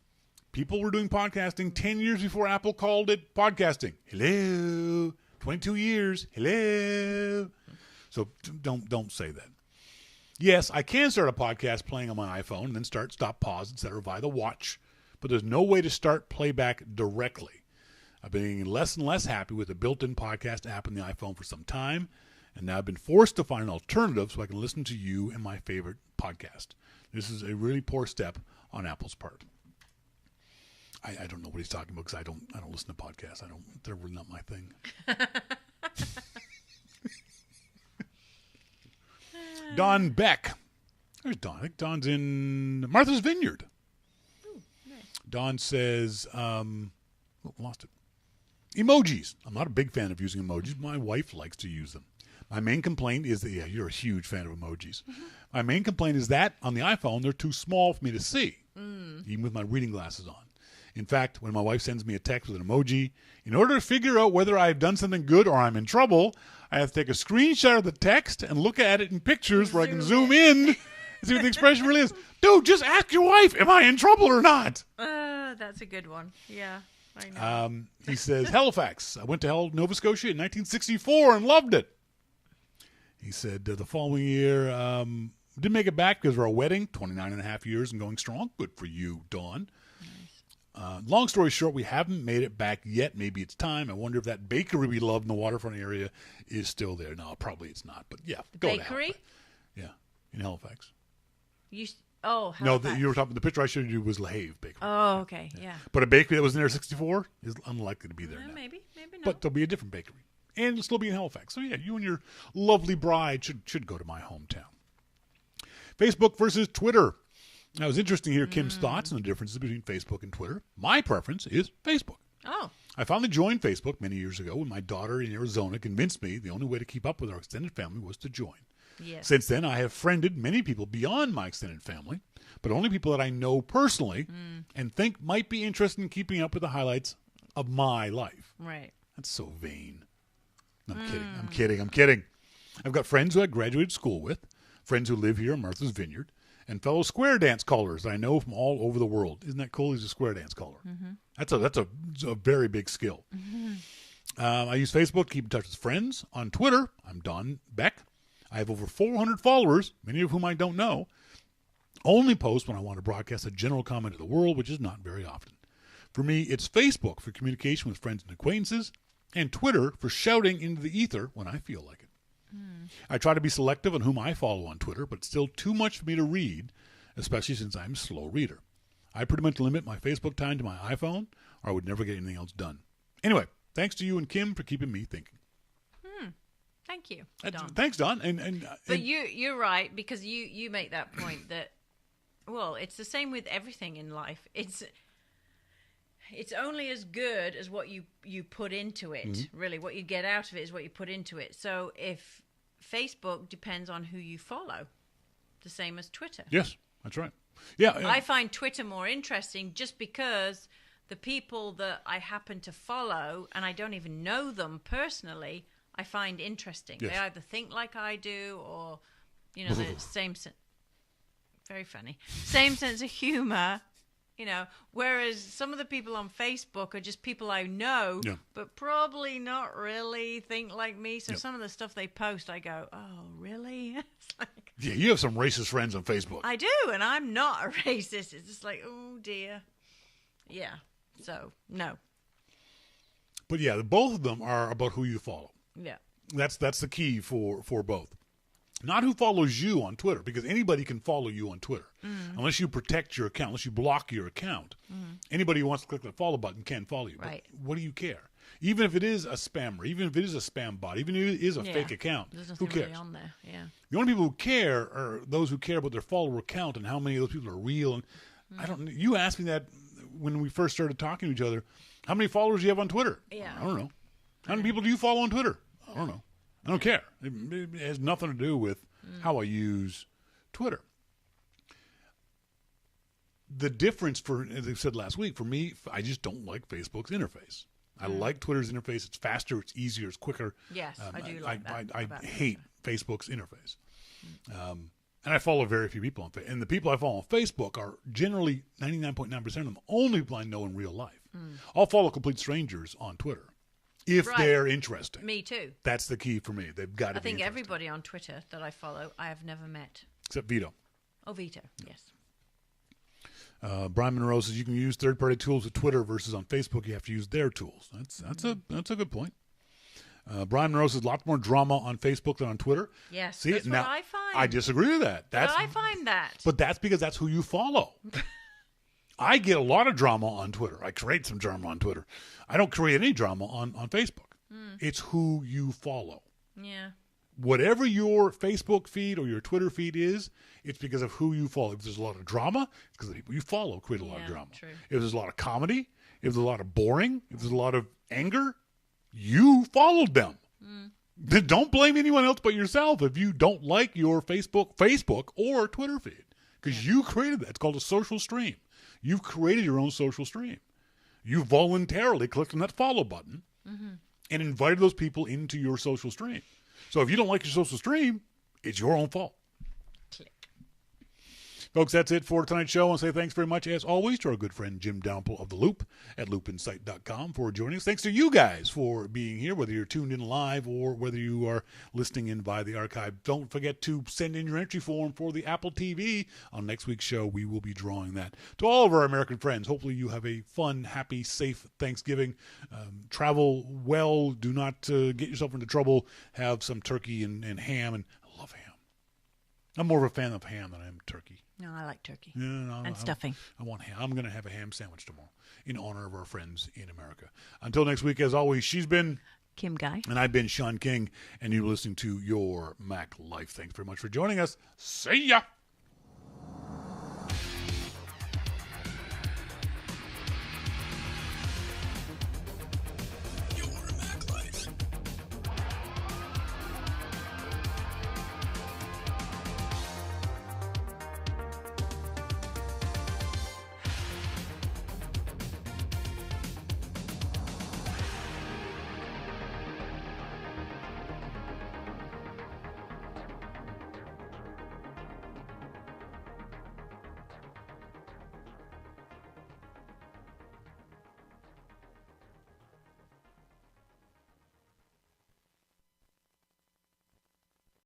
People were doing podcasting 10 years before Apple called it podcasting. Hello. 22 years. Hello. So don't say that. Yes, I can start a podcast playing on my iPhone and then start, stop, pause, etc. via the watch, but there's no way to start playback directly. I've been getting less and less happy with the built-in podcast app on the iPhone for some time, and now I've been forced to find an alternative so I can listen to you and my favorite podcast. This is a really poor step on Apple's part. I don't know what he's talking about because I don't listen to podcasts. They're really not my thing. Don Beck There's Don. I think Don's in Martha's Vineyard. Ooh, nice. Don says, lost it. Emojis. I'm not a big fan of using emojis. My wife likes to use them. My main complaint is that, yeah, you're a huge fan of emojis. Mm-hmm. My main complaint is that on the iPhone, they're too small for me to see, even with my reading glasses on. In fact, when my wife sends me a text with an emoji, in order to figure out whether I've done something good or I'm in trouble, I have to take a screenshot of the text and look at it in pictures where I can zoom in and see what the expression really is. Dude, just ask your wife, am I in trouble or not? That's a good one. Yeah, I know. He says, Halifax. I went to Nova Scotia in 1964 and loved it. He said the following year, didn't make it back because of our wedding, 29 and a half years and going strong. Good for you, Dawn. Nice. Long story short, we haven't made it back yet. Maybe it's time. I wonder if that bakery we loved in the waterfront area is still there. No, probably it's not. But yeah, the go bakery? to Halifax. Yeah, in Halifax. Halifax. No, you were talking. The picture I showed you was LaHave Bakery. Oh, okay, yeah. But a bakery that was in there 64 is unlikely to be there now. Maybe not. But there'll be a different bakery. And it'll still be in Halifax. So, yeah, you and your lovely bride should go to my hometown. Facebook versus Twitter. Now, it was interesting to hear Kim's thoughts on the differences between Facebook and Twitter. My preference is Facebook. Oh. I finally joined Facebook many years ago when my daughter in Arizona convinced me the only way to keep up with our extended family was to join. Yes. Since then, I have friended many people beyond my extended family, but only people that I know personally and think might be interested in keeping up with the highlights of my life. Right. That's so vain. I'm kidding. I've got friends who I graduated school with, friends who live here in Martha's Vineyard, and fellow square dance callers that I know from all over the world. Isn't that cool? He's a square dance caller. Mm-hmm. That's a very big skill. Mm-hmm. I use Facebook to keep in touch with friends. On Twitter, I'm Don Beck. I have over 400 followers, many of whom I don't know. Only post when I want to broadcast a general comment to the world, which is not very often. For me, it's Facebook for communication with friends and acquaintances, and Twitter for shouting into the ether when I feel like it. I try to be selective on whom I follow on Twitter, but it's still too much for me to read, especially since I'm a slow reader. I pretty much limit my Facebook time to my iPhone, or I would never get anything else done. Anyway, thanks to you and Kim for keeping me thinking. Thank you, Don. Thanks, Don. But you're right, because you make that point that, well, it's the same with everything in life. It's only as good as what you put into it, really. What you get out of it is what you put into it. So if Facebook depends on who you follow, the same as Twitter. Yes, that's right. Yeah, I find Twitter more interesting just because the people that I happen to follow, and I don't even know them personally, I find interesting. Yes. They either think like I do or, the same... Very funny. Same sense of humor. Whereas some of the people on Facebook are just people I know, but probably not really think like me. So some of the stuff they post, I go, oh, really? It's like, yeah, you have some racist friends on Facebook. I do, and I'm not a racist. It's just like, oh, dear. Yeah, so, no. But yeah, both of them are about who you follow. Yeah. That's the key for both. Not who follows you on Twitter, because anybody can follow you on Twitter. Unless you protect your account, unless you block your account. Anybody who wants to click the follow button can follow you. Right. But what do you care? Even if it is a spammer, even if it is a spam bot, even if it is a fake account, there's who nothing cares? really on there. Yeah. The only people who care are those who care about their follower count and how many of those people are real. And I don't. You asked me that when we first started talking to each other. How many followers do you have on Twitter? Yeah. I don't know. How many people do you follow on Twitter? I don't know. I don't care. It has nothing to do with how I use Twitter. The difference, as I said last week, for me, I just don't like Facebook's interface. I like Twitter's interface. It's faster, it's easier, it's quicker. Yes, I do like that. I hate Facebook's interface. And I follow very few people on Facebook. And the people I follow on Facebook are generally 99.9% of them only people I know in real life. I'll follow complete strangers on Twitter. If they're interesting. Me too. That's the key for me. They've got to be interesting. I think everybody on Twitter that I follow, I have never met. Except Vito. Oh, Vito, yes. Brian Monroe says you can use third-party tools with Twitter versus on Facebook you have to use their tools. That's a good point. Brian Monroe says lots more drama on Facebook than on Twitter. Yes, see, that's what I find. I disagree with that. I find that. But that's because that's who you follow. I get a lot of drama on Twitter. I create some drama on Twitter. I don't create any drama on Facebook. It's who you follow. Yeah. whatever your Facebook feed or your Twitter feed is, it's because of who you follow. If there's a lot of drama, it's because the people you follow create a lot of drama. True. If there's a lot of comedy, if there's a lot of boring, if there's a lot of anger, you followed them. Then don't blame anyone else but yourself if you don't like your Facebook or Twitter feed, because you created that. It's called a social stream. You've created your own social stream. You voluntarily clicked on that follow button and invited those people into your social stream. So if you don't like your social stream, it's your own fault. Click. Folks, that's it for tonight's show. I want to say thanks very much, as always, to our good friend Jim Dalrymple of The Loop at loopinsight.com for joining us. Thanks to you guys for being here, whether you're tuned in live or whether you are listening in via the archive. Don't forget to send in your entry form for the Apple TV. On next week's show, we will be drawing that. To all of our American friends, hopefully you have a fun, happy, safe Thanksgiving. Travel well. Do not get yourself into trouble. Have some turkey and ham. And I love ham. I'm more of a fan of ham than I am turkey. No, I like turkey. Yeah, no, and stuffing. I want ham. I'm going to have a ham sandwich tomorrow in honor of our friends in America. Until next week, as always, she's been Kim Guy. And I've been Shawn King, and you're listening to Your Mac Life. Thanks very much for joining us. See ya!